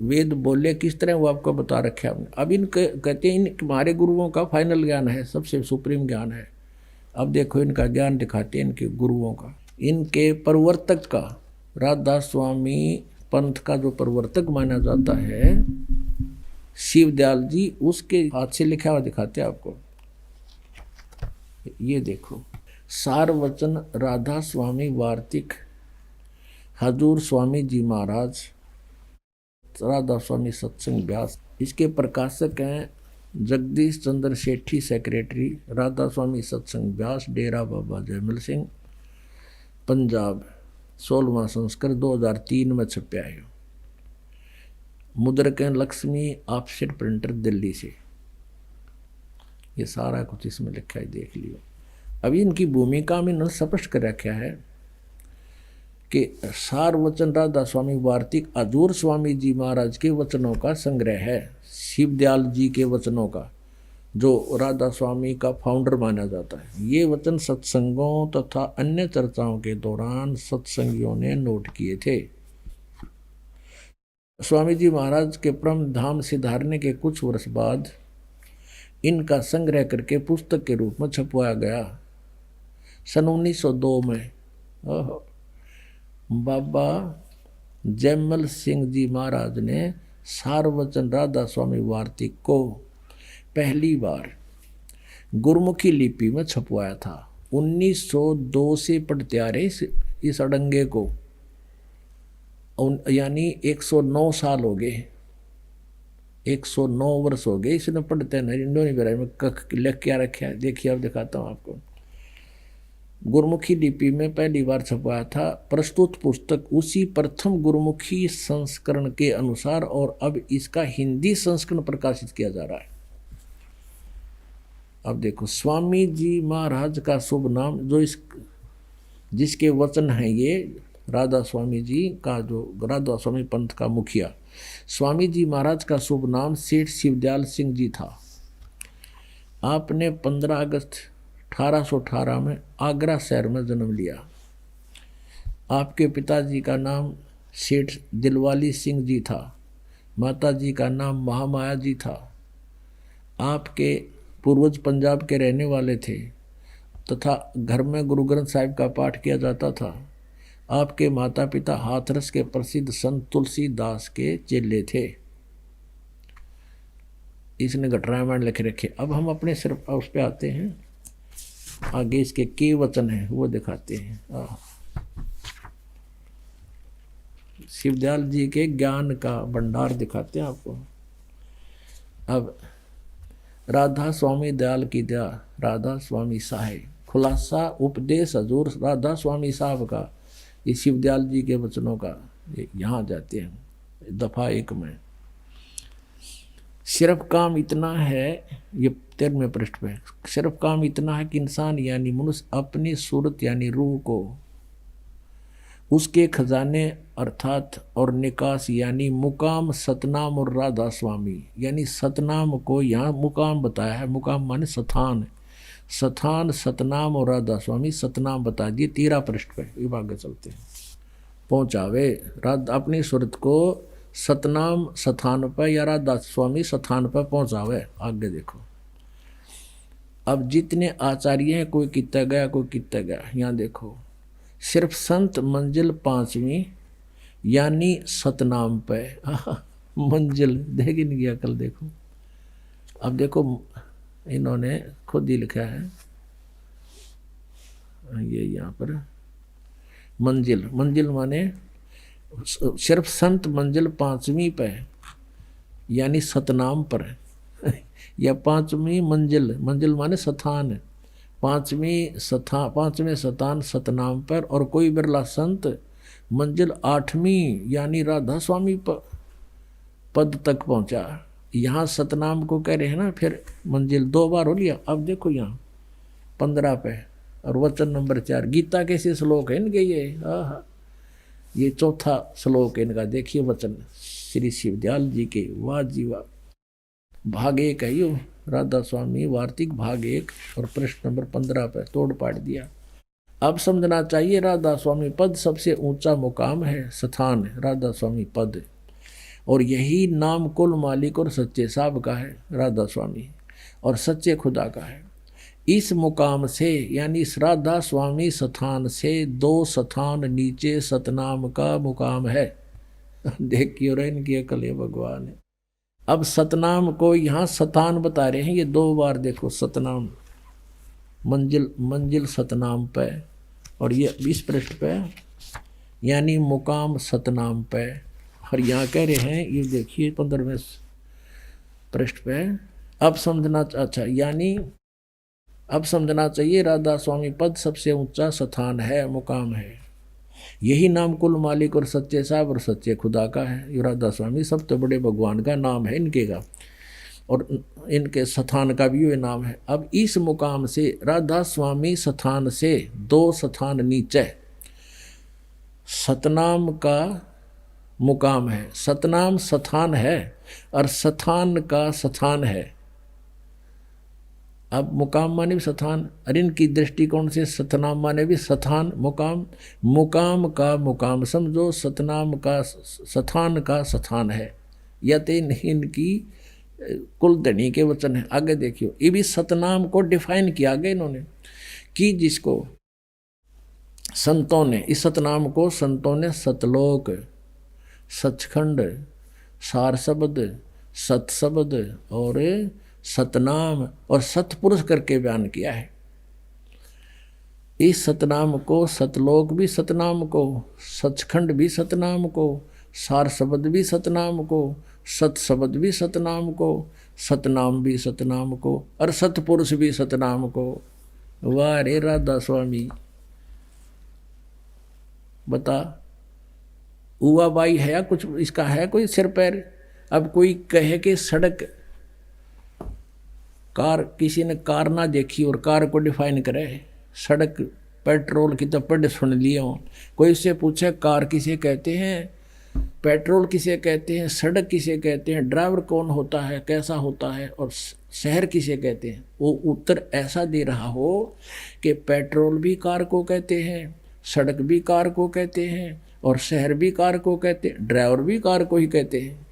वेद बोले किस तरह वो आपको बता रखे हमने। अब इनके कहते हैं इन हमारे गुरुओं का फाइनल ज्ञान है, सबसे सुप्रीम ज्ञान है। अब देखो इनका ज्ञान दिखाते हैं इनके गुरुओं का, इनके प्रवर्तक का, राधा स्वामी पंथ का जो प्रवर्तक माना जाता है शिवदयाल जी, उसके हाथ से लिखा हुआ दिखाते हैं आपको। ये देखो, सार वचन राधा स्वामी वार्तिक, हजूर स्वामी जी महाराज, राधा स्वामी सत्संग व्यास। इसके प्रकाशक हैं जगदीश चंद्र सेठी सेक्रेटरी, राधा स्वामी सत्संग व्यास, डेरा बाबा जयमल सिंह, पंजाब। 16वां संस्करण 2003 में छपया है। मुद्रक हैं लक्ष्मी ऑफसेट प्रिंटर दिल्ली से। ये सारा कुछ इसमें लिखा है, देख लियो। अभी इनकी भूमिका में इन्होंने स्पष्ट कर रखा है कि सार वचन राधा स्वामी वार्तिक हजूर स्वामी जी महाराज के वचनों का संग्रह है, शिवदयाल जी के वचनों का। जो राधा स्वामी का फाउंडर माना जाता है। ये वचन सत्संगों तथा अन्य चर्चाओं के दौरान सत्संगियों ने नोट किए थे। स्वामी जी महाराज के परम धाम सिधारने के कुछ वर्ष बाद इनका संग्रह करके पुस्तक के रूप में छपवाया गया। सन 1902 में बाबा जयमल सिंह जी महाराज ने सारवचन राधा स्वामी वार्तिक को पहली बार गुरमुखी लिपि में छपवाया था। 1902 से पढ़ते आ रहे इस अड़ंगे को, यानी 109 साल हो गए, 109 वर्ष हो गए इसने पढ़ते न इंडोनी बेरा में कख लिख क्या रखा है। देखिए अब दिखाता हूँ आपको। गुरमुखी लिपि में पहली बार छपवाया था। प्रस्तुत पुस्तक उसी प्रथम गुरमुखी संस्करण के अनुसार और अब इसका हिंदी संस्करण प्रकाशित किया जा रहा है। अब देखो, स्वामी जी महाराज का शुभ नाम, जो जिसके वचन हैं ये राधा स्वामी जी का, जो राधा स्वामी पंथ का मुखिया स्वामी जी महाराज का शुभ नाम सेठ शिवदयाल सिंह जी था। आपने 15 अगस्त 1818 में आगरा शहर में जन्म लिया। आपके पिताजी का नाम सेठ दिलवाली सिंह जी था। माता जी का नाम महामाया जी था। आपके पूर्वज पंजाब के रहने वाले थे तथा घर में गुरु ग्रंथ साहिब का पाठ किया जाता था। आपके माता पिता हाथरस के प्रसिद्ध संत तुलसीदास के चेले थे। इसने घटरामायण लिख रखे। अब हम अपने सिर्फ उस पे आते हैं, आगे इसके के वचन हैं वो दिखाते हैं। शिवदयाल जी के ज्ञान का भंडार दिखाते हैं आपको। अब राधा स्वामी दयाल की दया, राधा स्वामी साहेब, खुलासा उपदेश हजूर राधा स्वामी साहब का, ये शिवदयाल जी के वचनों का यहाँ जाते हैं दफा 1 में। सिर्फ काम इतना है, ये 13वें पृष्ठ पे, सिर्फ काम इतना है कि इंसान यानी मनुष्य अपनी सूरत यानी रूह को उसके खजाने अर्थात और निकास यानी मुकाम सतनाम और राधा स्वामी यानी सतनाम को यहाँ मुकाम बताया है। मुकाम माने स्थान, स्थान सतनाम और राधा स्वामी सतनाम बता दिए 13 पृष्ठ पे। ये आगे चलते हैं। पहुँचावे राधा अपनी सूरत को सतनाम स्थान पर या राधा स्वामी स्थान पर पहुँचावे। आगे देखो, अब जितने आचार्य हैं कोई कितना गया कोई कितना गया। यहाँ देखो, सिर्फ संत मंजिल 5वीं यानी सतनाम पे मंजिल देख इनकी अकल देखो। अब देखो इन्होंने खुद ही लिखा है ये यहाँ पर मंजिल, मंजिल माने सिर्फ संत मंजिल 5वीं पे यानी सतनाम पर या 5वीं मंजिल, मंजिल माने स्थान, 5वें स्थान सतनाम पर, और कोई बिरला संत मंजिल 8वीं यानी राधा स्वामी पद तक पहुंचा। यहाँ सतनाम को कह रहे हैं ना, फिर मंजिल 2 बार हो लिया। अब देखो यहाँ 15 पे और वचन नंबर 4 गीता कैसे श्लोक है इनके ये 4था श्लोक है इनका। देखिए वचन श्री शिवदयाल जी के, वाह जी वाह। भाग 1 है यो राधा स्वामी वार्तिक भाग 1 और पृष्ठ नंबर 15 पर तोड़ पाट दिया। अब समझना चाहिए राधा स्वामी पद सबसे ऊंचा मुकाम है, स्थान है राधा स्वामी पद, और यही नाम कुल मालिक और सच्चे साहब का है राधा स्वामी, और सच्चे खुदा का है। इस मुकाम से यानी इस राधा स्वामी स्थान से 2 स्थान नीचे सतनाम का मुकाम है। देखिए और इनकी अकल है भगवान है। अब सतनाम को यहाँ स्थान बता रहे हैं, ये 2 बार देखो सतनाम मंजिल सतनाम पे, और ये 20 पृष्ठ पे यानी मुकाम सतनाम पे, और यहाँ कह रहे हैं ये देखिए 15वें पृष्ठ पे। अब समझना अच्छा यानी अब समझना चाहिए राधा स्वामी पद सबसे ऊंचा स्थान है, मुकाम है। यही नाम कुल मालिक और सच्चे साहब और सच्चे खुदा का है। ये राधा स्वामी सब तो बड़े भगवान का नाम है इनके का, और इनके स्थान का भी ये नाम है। अब इस मुकाम से राधा स्वामी स्थान से 2 स्थान नीचे सतनाम का मुकाम है। सतनाम स्थान है और स्थान का स्थान है। अब मुकाम माने भी स्थान, अरे इनकी दृष्टिकोण से सतनाम माने भी स्थान मुकाम, मुकाम का मुकाम समझो, सतनाम का स्थान का स्थान है। या तो इनकी कुलधनी के वचन है। आगे देखियो, ये भी सतनाम को डिफाइन किया गया इन्होंने कि जिसको संतों ने, इस सतनाम को संतों ने सतलोक, सचखंड, सार शब्द, सत शब्द और सतनाम और सतपुरुष करके बयान किया है। इस सतनाम को सतलोक भी सतनाम को, सचखंड भी सतनाम को, सार शब्द भी सतनाम को, सत शब्द भी सतनाम को, सतनाम भी सतनाम को और सतपुरुष भी सतनाम को। वाह रे राधा स्वामी, बता हुआ बाई है या कुछ इसका है कोई सिर पैर। अब कोई कहे कि सड़क, कार, किसी ने कार ना देखी और कार को डिफाइन करे, सड़क पेट्रोल की तो पढ़ सुन लिया हो। कोई से पूछे कार किसे कहते हैं, पेट्रोल किसे कहते हैं, सड़क किसे कहते हैं, ड्राइवर कौन होता है, कैसा होता है और शहर किसे कहते हैं, वो उत्तर ऐसा दे रहा हो कि पेट्रोल भी कार को कहते हैं, सड़क भी कार को कहते हैं और शहर भी कार को कहते हैं, ड्राइवर भी कार को ही कहते हैं।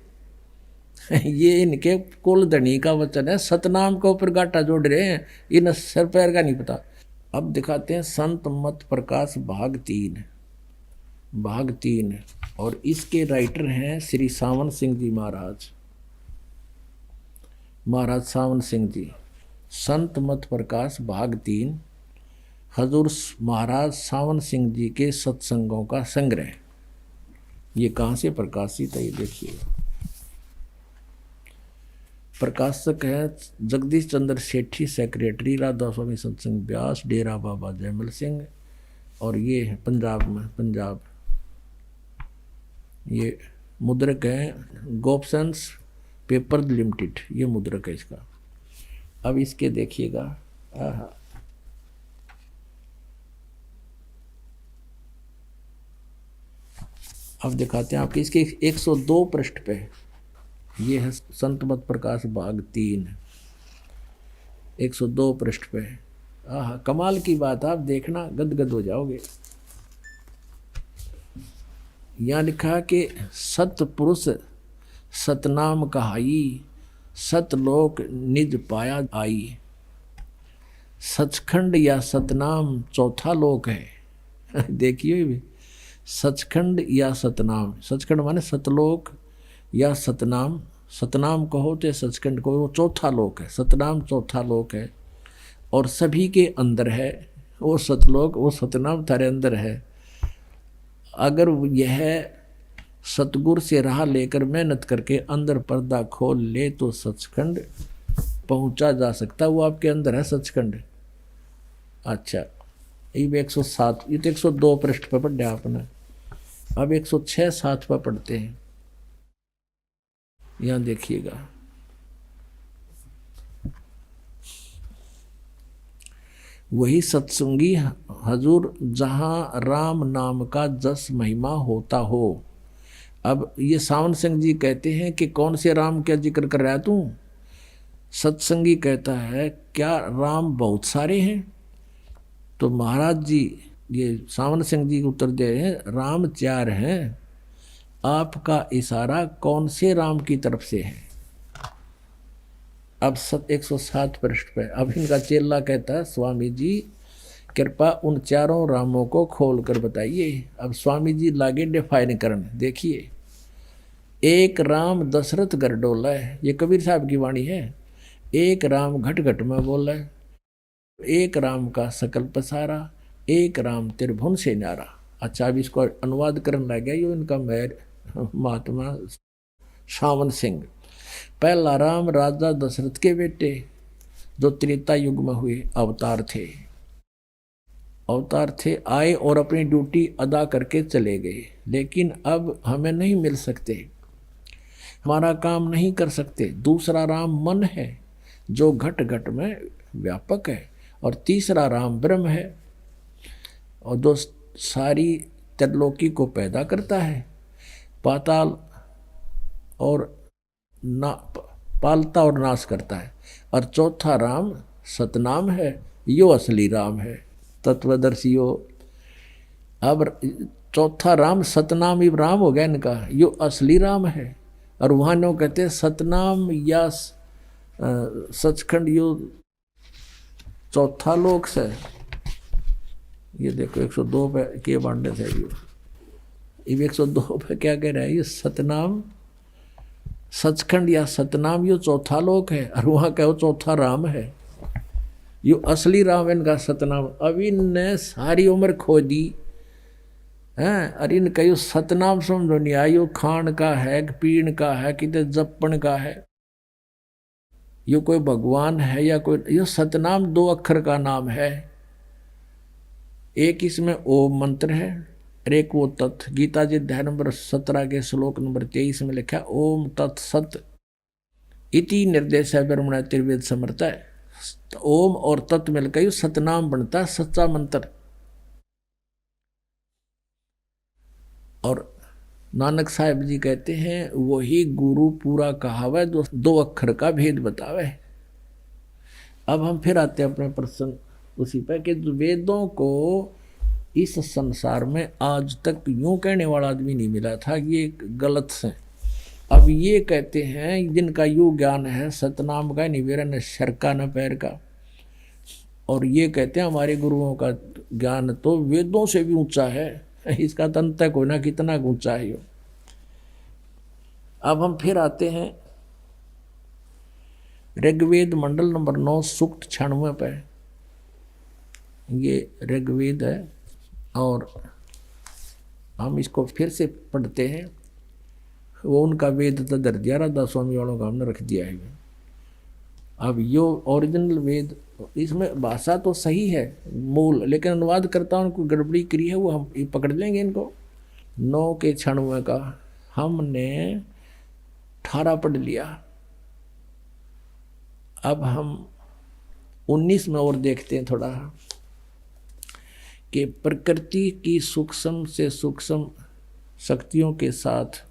ये इनके कुलधनी का वचन है। सतनाम के ऊपर गाटा जोड़ रहे हैं, इन सर पैर का नहीं पता। अब दिखाते हैं संत मत प्रकाश भाग 3, भाग 3 और इसके राइटर हैं श्री सावन सिंह जी महाराज, महाराज सावन सिंह जी। संत मत प्रकाश भाग 3 हजूर महाराज सावन सिंह जी के सत्संगों का संग्रह। ये कहाँ से प्रकाशित है ये देखिए। प्रकाशक है जगदीश चंद्र सेठी, सेक्रेटरी राधा स्वामी सत्संग व्यास, डेरा बाबा जयमल सिंह। और ये है पंजाब में, पंजाब। ये मुद्रक है गोपसंस पेपर लिमिटेड, ये मुद्रक है इसका। अब इसके देखिएगा, अब दिखाते हैं आपके इसके 102 पृष्ठ पे। ये है संत मत प्रकाश भाग 3, 102 पृष्ठ पे। कमाल की बात, आप देखना गदगद हो जाओगे। यहाँ लिखा कि सतपुरुष सतनाम कहाई, सतलोक निज पाया आई। सचखंड या सतनाम चौथा लोक है। देखिए भी, सचखंड या सतनाम, सचखंड माने सतलोक या सतनाम, सतनाम कहो तो सचखंड को, वो चौथा लोक है। सतनाम चौथा लोक है और सभी के अंदर है वो सतलोक, वो सतनाम थारे अंदर है। अगर यह सतगुर से राह लेकर मेहनत करके अंदर पर्दा खोल ले तो सचखंड पहुंचा जा सकता, वो आपके अंदर है सचखंड। अच्छा, ये 107, ये तो 102 पृष्ठ पर पढ़ा आपने। अब 106-7 पर पढ़ते हैं। यहाँ देखिएगा, वही सत्संगी हजूर जहाँ राम नाम का जस महिमा होता हो। अब ये सावन सिंह जी कहते हैं कि कौन से राम क्या जिक्र कर रहा है तू। सत्संगी कहता है क्या राम बहुत सारे हैं। तो महाराज जी, ये सावन सिंह जी उत्तर दे रहे हैं राम 4 हैं। आपका इशारा कौन से राम की तरफ से है। अब 107 पृष्ठ पे अब इनका चेला कहता है स्वामी जी कृपा उन 4 रामों को खोल कर बताइए। अब स्वामी जी लागे डिफाइन करने। देखिए, एक राम दशरथ घर डोला है, ये कबीर साहब की वाणी है। एक राम घट घट में बोला है, एक राम का सकल पसारा, एक राम त्रिभुवन से न्यारा। अच्छा, अब इसको अनुवाद करने लग गया ये इनका मेर महात्मा सावन सिंह। पहला राम राजा दशरथ के बेटे जो त्रेता युग में हुए अवतार थे, आए और अपनी ड्यूटी अदा करके चले गए। लेकिन अब हमें नहीं मिल सकते, हमारा काम नहीं कर सकते। दूसरा राम मन है जो घट घट में व्यापक है, और तीसरा राम ब्रह्म है और जो सारी त्रिलोकी को पैदा करता है, पाताल और पालता और नाश करता है। और चौथा राम सतनाम है, यो असली राम है, तत्वदर्शी हो। अब चौथा राम सतनाम ही राम हो गया इनका, यो असली राम है। और वहाँ नो कहते हैं सतनाम या सचखंड यो चौथा लोक से। ये देखो 102 पे के बांडे थे ये 102 पे क्या कह रहा है, ये सतनाम सचखंड या सतनाम यो चौथा लोक है, और वहाँ कहो चौथा राम है, यो असली राम इनका सतनाम। अब इनने सारी उम्र खो दी हैं, और इन कहो सतनाम समझो नहीं आयो, खान का है पीण का है कितने जपन का है, यो कोई भगवान है या कोई, यो सतनाम 2 अक्षर का नाम है। एक इसमें ओम मंत्र है और एक वो तत्। गीता जी अध्याय नंबर 17 के श्लोक नंबर 23 में लिखा ओम तत्सत इति निर्देश है ब्रह्मणा त्रिवेद समर्थ है। ओम और तत् मिलकर यो सतनाम बनता है, सच्चा मंत्र। और नानक साहब जी कहते हैं वही गुरु पूरा कहावे जो 2 अक्षर का भेद बतावे। अब हम फिर आते हैं अपने प्रश्न उसी पर कि वेदों को इस संसार में आज तक यूं कहने वाला आदमी नहीं मिला था, ये गलत से। अब ये कहते हैं जिनका यू ज्ञान है सतनाम का, नहीं मेरा न शर का न पैर का, और ये कहते हैं हमारे गुरुओं का ज्ञान तो वेदों से भी ऊंचा है, इसका तंत तक होना कितना ऊंचा है। अब हम फिर आते हैं ऋग्वेद मंडल नंबर 9 सूक्त 96 पे। ये ऋग्वेद है और हम इसको फिर से पढ़ते हैं। वो उनका वेद तो दर दिया राधा स्वामी वालों का हमने रख दिया है। अब यो ओरिजिनल वेद, इसमें भाषा तो सही है मूल, लेकिन अनुवाद करता उनको गड़बड़ी करी है, वो हम पकड़ लेंगे इनको। 9 के 96 का हमने 18 पढ़ लिया। अब हम 19 में और देखते हैं थोड़ा कि प्रकृति की सूक्ष्म से सूक्ष्म शक्तियों के साथ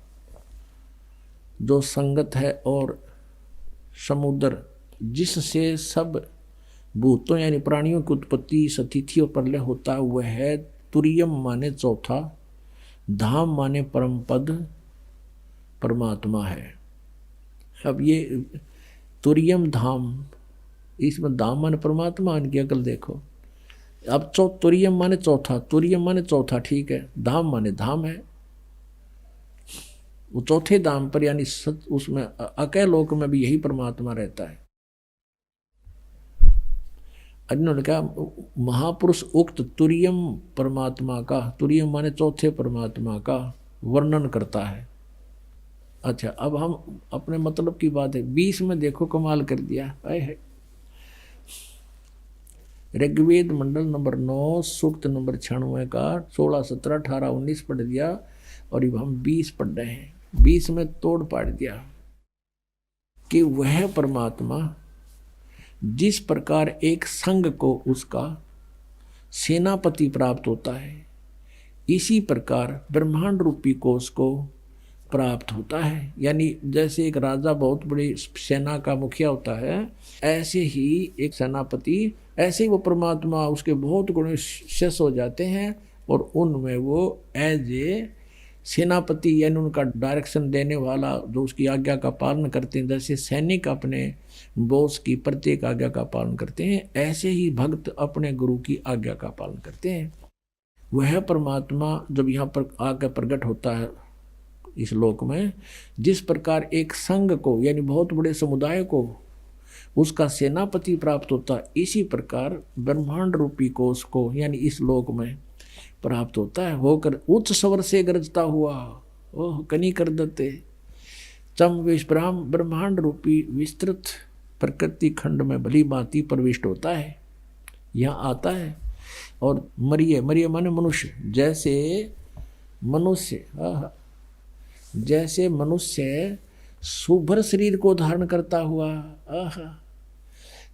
जो संगत है और समुद्र जिससे सब भूतों यानी प्राणियों की उत्पत्ति सतिथि और प्रलय होता है, वह है तुरियम माने चौथा, धाम माने परम पद परमात्मा है। अब ये तुरियम धाम, इसमें धाम माने परमात्मा, इनकी अकल देखो। अब तुरियम माने चौथा, तुरियम माने चौथा ठीक है, धाम माने धाम है, वो चौथे धाम पर यानी उसमें अकय लोक में भी यही परमात्मा रहता है। इन्होंने कहा महापुरुष उक्त तुरियम परमात्मा का, तुरियम माने चौथे परमात्मा का वर्णन करता है। अच्छा अब हम अपने मतलब की बात है 20 में देखो कमाल कर दिया है। ऋग्वेद मंडल नंबर 9 सूक्त नंबर 96 का 16, 17, 18, 19 पढ़ दिया और अब हम 20 पढ़ रहे हैं। 20 में तोड़ पाड़ दिया कि वह परमात्मा जिस प्रकार एक संघ को उसका सेनापति प्राप्त होता है, इसी प्रकार ब्रह्मांड रूपी कोश को प्राप्त होता है। यानी जैसे एक राजा बहुत बड़ी सेना का मुखिया होता है, ऐसे ही एक सेनापति, ऐसे ही वो परमात्मा उसके बहुत गुण शिष्य हो जाते हैं और उनमें वो एज ए सेनापति यानी उनका डायरेक्शन देने वाला जो उसकी आज्ञा का पालन करते हैं, जैसे सैनिक अपने बॉस की प्रत्येक आज्ञा का पालन करते हैं, ऐसे ही भक्त अपने गुरु की आज्ञा का पालन करते हैं। वह परमात्मा जब यहाँ पर आकर प्रकट होता है इस लोक में, जिस प्रकार एक संघ को यानी बहुत बड़े समुदाय को उसका सेनापति प्राप्त होता है, इसी प्रकार ब्रह्मांड रूपी कोश को यानी इस लोक में प्राप्त होता है। होकर उच्च स्वर से गरजता हुआ ओह कनी कर देते चम विश्राम ब्रह्मांड रूपी विस्तृत प्रकृति खंड में भली भांति प्रविष्ट होता है, यहाँ आता है। और मरिये, मरिये माने मनुष्य, जैसे मनुष्य सुभर शरीर को धारण करता हुआ,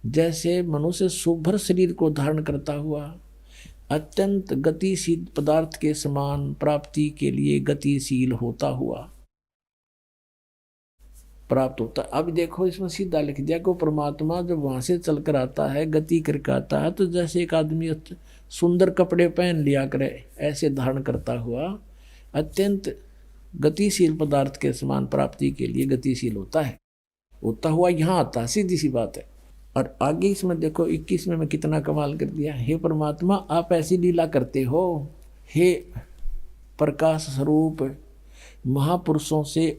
जैसे मनुष्य सुभर शरीर को धारण करता हुआ अत्यंत गतिशील पदार्थ के समान प्राप्ति के लिए गतिशील होता हुआ, प्राप्त होता है। अब देखो इसमें सीधा लिख दिया कि वो परमात्मा जब वहां से चल कर आता है, गति करके आता है, तो जैसे एक आदमी सुंदर कपड़े पहन लिया करे ऐसे धारण करता हुआ अत्यंत गतिशील पदार्थ के समान प्राप्ति के लिए गतिशील होता हुआ यहाँ आता, सीधी सी बात है। और आगे इसमें देखो 21 में कितना कमाल कर दिया। हे परमात्मा आप ऐसी लीला करते हो, हे प्रकाश स्वरूप महापुरुषों से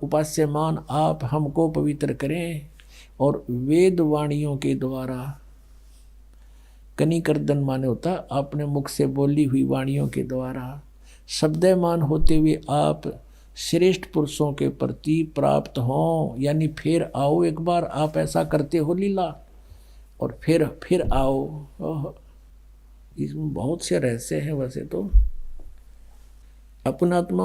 उपास्यमान आप हमको पवित्र करें और वेद वाणियों के द्वारा, कनिकर्दन माने होता आपने मुख से बोली हुई वाणियों के द्वारा शब्दमान होते हुए आप श्रेष्ठ पुरुषों के प्रति प्राप्त हों, यानी फिर आओ एक बार, आप ऐसा करते हो लीला और फिर आओ। इसमें बहुत से रहस्य हैं। वैसे तो अपना आत्मा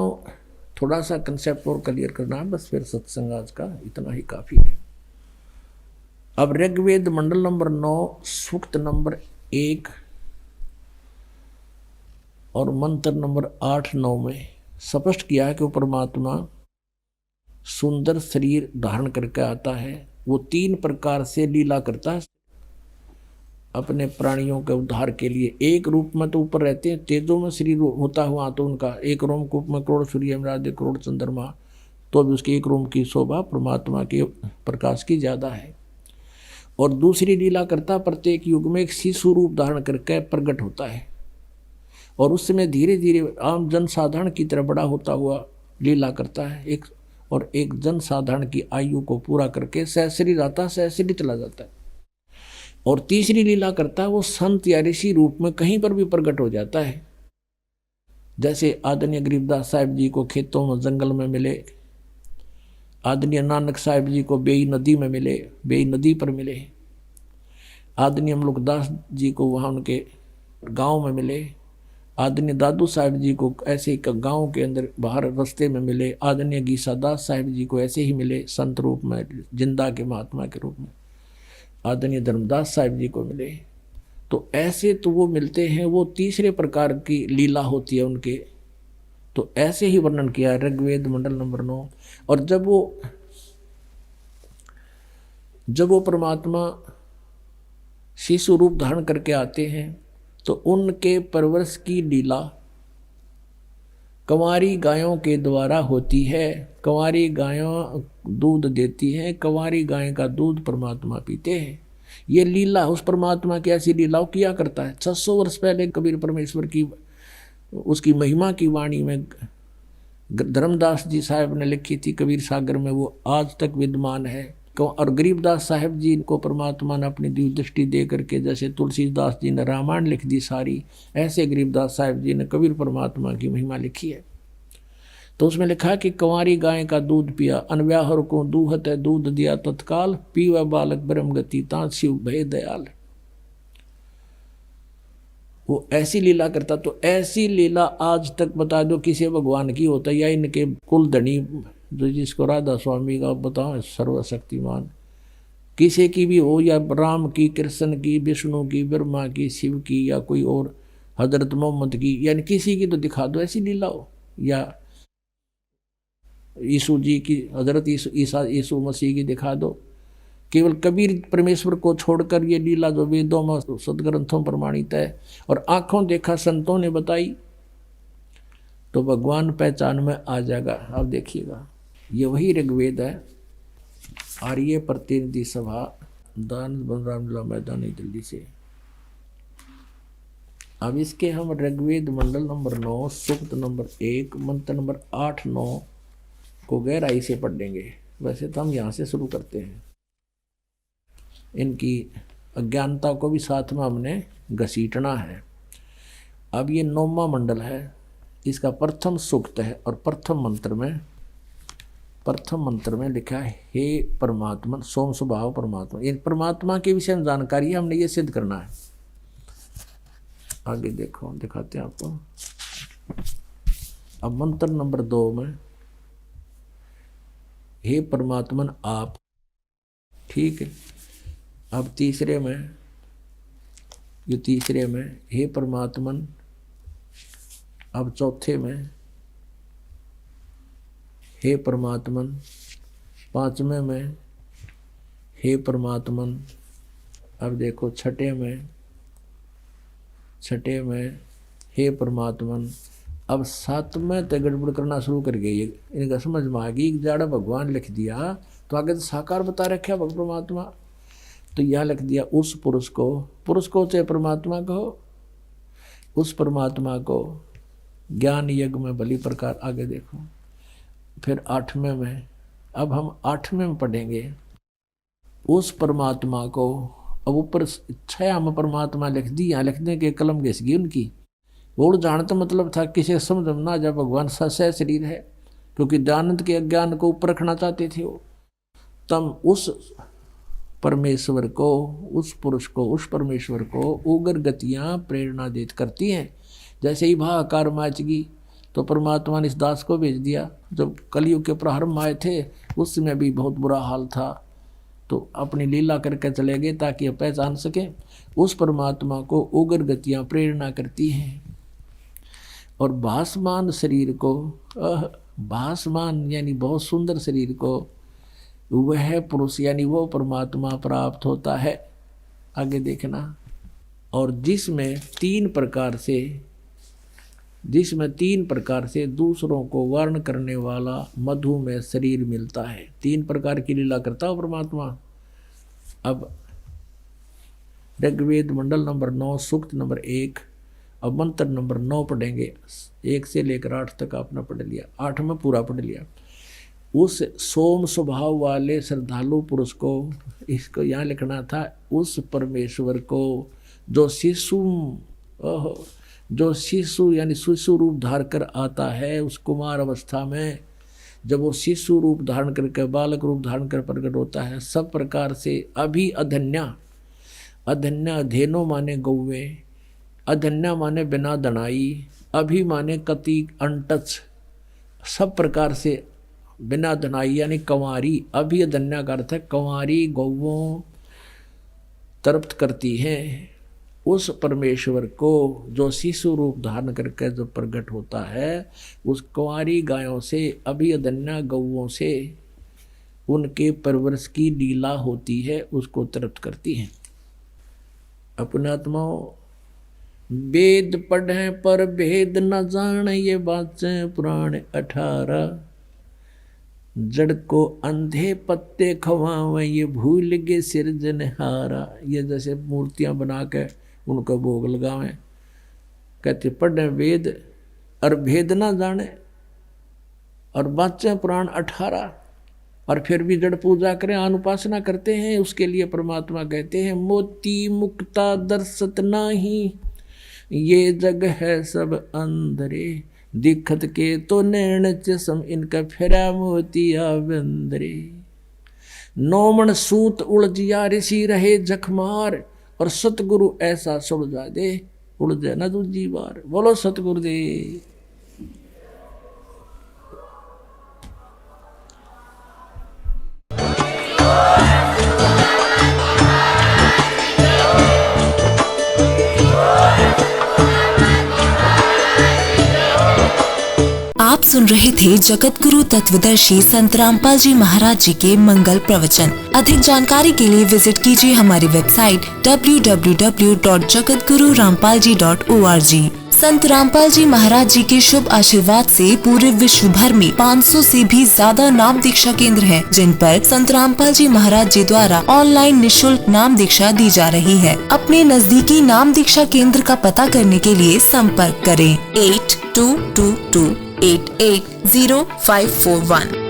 थोड़ा सा कंसेप्ट और क्लियर करना है, बस फिर सत्संग आज का इतना ही काफी है। अब ऋग्वेद मंडल नंबर 9 सूक्त नंबर 1 और मंत्र नंबर 8-9 में स्पष्ट किया है कि वो परमात्मा सुंदर शरीर धारण करके आता है। वो 3 प्रकार से लीला करता है अपने प्राणियों के उद्धार के लिए। एक रूप में तो ऊपर रहते हैं, तेजों में शरीर होता हुआ तो उनका एक रोमकूप में करोड़ सूर्य यमराज करोड़ चंद्रमा, तो भी उसके एक रोम की शोभा परमात्मा के प्रकाश की ज़्यादा है। और दूसरी लीला करता प्रत्येक युग में एक शिशु रूप धारण करके प्रकट होता है और उस समय धीरे धीरे आम जन साधारण की तरह बड़ा होता हुआ लीला करता है। एक जन साधारण की आयु को पूरा करके सहस्री आता, सहस्री चला जाता है। और तीसरी लीला करता है वो संत या ऋषि रूप में कहीं पर भी प्रकट हो जाता है। जैसे आदरणीय गरीबदास साहिब जी को खेतों में जंगल में मिले, आदरणीय नानक साहिब जी को बेई नदी में मिले, बेई नदी पर मिले, आदरणीय अमलुकदास जी को वहाँ उनके गांव में मिले, आदरणीय दादू साहिब जी को ऐसे ही गांव के अंदर बाहर रास्ते में मिले, आदरणीय गीसा दास साहिब जी को ऐसे ही मिले संत रूप में, जिंदा के महात्मा के रूप में, आदरणीय धर्मदास साहिब जी को मिले। तो ऐसे तो वो मिलते हैं, वो तीसरे प्रकार की लीला होती है उनके। तो ऐसे ही वर्णन किया है ऋग्वेद मंडल नंबर 9। और जब वो परमात्मा शिशु रूप धारण करके आते हैं तो उनके परवरिश की लीला कंवारी गायों के द्वारा होती है। कंवारी गायों दूध देती हैं, कंवारी गाय का दूध परमात्मा पीते हैं। ये लीला उस परमात्मा की ऐसी लीलाओं किया करता है। 600 वर्ष पहले कबीर परमेश्वर की उसकी महिमा की वाणी में धर्मदास जी साहब ने लिखी थी कबीर सागर में, वो आज तक विद्यमान है। और गरीबदास साहब जी को परमात्मा ने अपनी दिव्य दृष्टि दे करके, जैसे तुलसीदास जी ने रामायण लिख दी सारी, ऐसे गरीबदास साहब जी ने कबीर परमात्मा की महिमा लिखी है। तो उसमें लिखा है कि कंवारी गाय का दूध पिया, अनव्याहर को दूहत है दूध दिया तत्काल, पीवा बालक ब्रह्म गति तात शिव भय दयाल। वो ऐसी लीला करता। तो ऐसी लीला आज तक बता दो किसी भगवान की होता है या इनके कुल धनी जो जिसको राधा स्वामी का बताओ सर्वशक्तिमान, किसी की भी हो, या राम की, कृष्ण की, विष्णु की, ब्रह्मा की, शिव की, या कोई और हजरत मोहम्मद की, यानी किसी की तो दिखा दो ऐसी लीला हो, या यीशु जी की, हजरत यीशु मसीह की दिखा दो। केवल कबीर परमेश्वर को छोड़कर ये लीला जो वेदों में सदग्रंथों प्रमाणित है और आंखों देखा संतों ने बताई, तो भगवान पहचान में आ जाएगा। अब देखिएगा ये वही ऋग्वेद है। आर्य प्रतिनिधि सभा, दान बलराम मैदान नई दिल्ली से। अब इसके हम ऋग्वेद मंडल नंबर 9 सूक्त नंबर 1 मंत्र नंबर 8-9 को गहराई से पढ़ लेंगे। वैसे तो हम यहाँ से शुरू करते हैं, इनकी अज्ञानता को भी साथ में हमने घसीटना है। अब ये 9वां मंडल है, इसका प्रथम सूक्त है और प्रथम मंत्र में लिखा है हे परमात्मा सोम स्वभाव परमात्मा। इन परमात्मा के विषय में जानकारी हमने ये सिद्ध करना है। आगे देखो, दिखाते हैं आपको। अब मंत्र नंबर 2 में हे परमात्मन आप, ठीक है। अब तीसरे में हे परमात्मन, अब चौथे में हे परमात्मन, 5वें में हे परमात्मन। अब देखो छठे में हे परमात्मन। अब 7वें तक गड़बड़ करना शुरू कर गई। इनका समझ में आ गई जाड़ा भगवान लिख दिया तो आगे तो साकार बता रखा भगवान परमात्मा। तो यह लिख दिया उस पुरुष को चाहे परमात्मा को, उस परमात्मा को ज्ञान यज्ञ में भली प्रकार। आगे देखो फिर 8वें में, अब हम 8वें में पढ़ेंगे उस परमात्मा को। अब ऊपर 6 में परमात्मा लिख दी, यहाँ लिखने के कलम घिस गई उनकी। वो जानता मतलब था किसी समझ में ना जब भगवान सह शरीर है, क्योंकि दयानंद के अज्ञान को ऊपर रखना चाहते थे वो। तब उस परमेश्वर को, उस पुरुष को, उस परमेश्वर को उग्र गतियाँ प्रेरणा देत करती हैं। जैसे ही भाकार माचगी तो परमात्मा ने इस दास को भेज दिया। जब कलयुग के प्रारंभ आए थे उस समय भी बहुत बुरा हाल था, तो अपनी लीला करके चले गए ताकि पहचान सके। उस परमात्मा को उग्र गतियाँ प्रेरणा करती हैं। और भासमान शरीर को, भासमान यानी बहुत सुंदर शरीर को, वह पुरुष यानी वो परमात्मा प्राप्त होता है। आगे देखना। और जिसमें 3 प्रकार से दूसरों को वर्ण करने वाला मधु में शरीर मिलता है। 3 प्रकार की लीला करता हो परमात्मा। अब ऋग्वेद मंडल नंबर 9 सूक्त नंबर 1, अब मंत्र नंबर 9 पढ़ेंगे। 1 से लेकर 8 तक आपने पढ़ लिया, 8 में पूरा पढ़ लिया। उस सोम स्वभाव वाले श्रद्धालु पुरुष को, इसको यहाँ लिखना था, उस परमेश्वर को जो शिशु यानी शिशु रूप धार कर आता है उस कुमार अवस्था में, जब वो शिशु रूप धारण करके बालक रूप धारण कर प्रकट होता है, सब प्रकार से अभी अधन्या, अधेनो माने गौवे, अधन्या माने बिना दनाई, अभी माने कति अनटच, सब प्रकार से बिना धनाई यानी कंवारी। अभी अधन्या का अर्थ है कंवारी गौवों तृप्त करती हैं। उस परमेश्वर को जो शिशु रूप धारण करके जो प्रकट होता है, उस कुंवारी गायों से, अभी अधन्या गौवों से उनके परवरिश की लीला होती है, उसको तृप्त करती हैं। अपने आत्माओं वेद पढ़े पर भेद न जाने, ये बातें पुराण 18। जड़ को अंधे पत्ते खवावे, ये भूल के सिरजनहारा। ये जैसे मूर्तियां बना के उनको भोग लगावें। कहते पढ़े वेद और भेद ना जाने और बातें पुराण 18, और फिर भी जड़ पूजा करें, अनुपासना करते हैं। उसके लिए परमात्मा कहते हैं मोती मुक्ता दर्शत नाही, ये जग है सब अंधरे, दिखत के तो नैण चसम, इनका फेरा मोतिया बंदरे। नौमण सूत उलझिया ऋषि रहे जखमार, और सतगुरु ऐसा सुलझा दे उलझे न दूजी बार। बोलो सतगुरुदेव। आप सुन रहे थे जगत गुरु तत्वदर्शी संत रामपाल जी महाराज जी के मंगल प्रवचन। अधिक जानकारी के लिए विजिट कीजिए हमारी वेबसाइट www.jagatgururampalji.org। संत रामपाल जी महाराज जी के शुभ आशीर्वाद से पूरे विश्व भर में 500 से भी ज्यादा नाम दीक्षा केंद्र हैं, जिन पर संत रामपाल जी महाराज जी द्वारा ऑनलाइन निशुल्क नाम दीक्षा दी जा रही है। अपने नजदीकी नाम दीक्षा केंद्र का पता करने के लिए संपर्क करें 8222880541।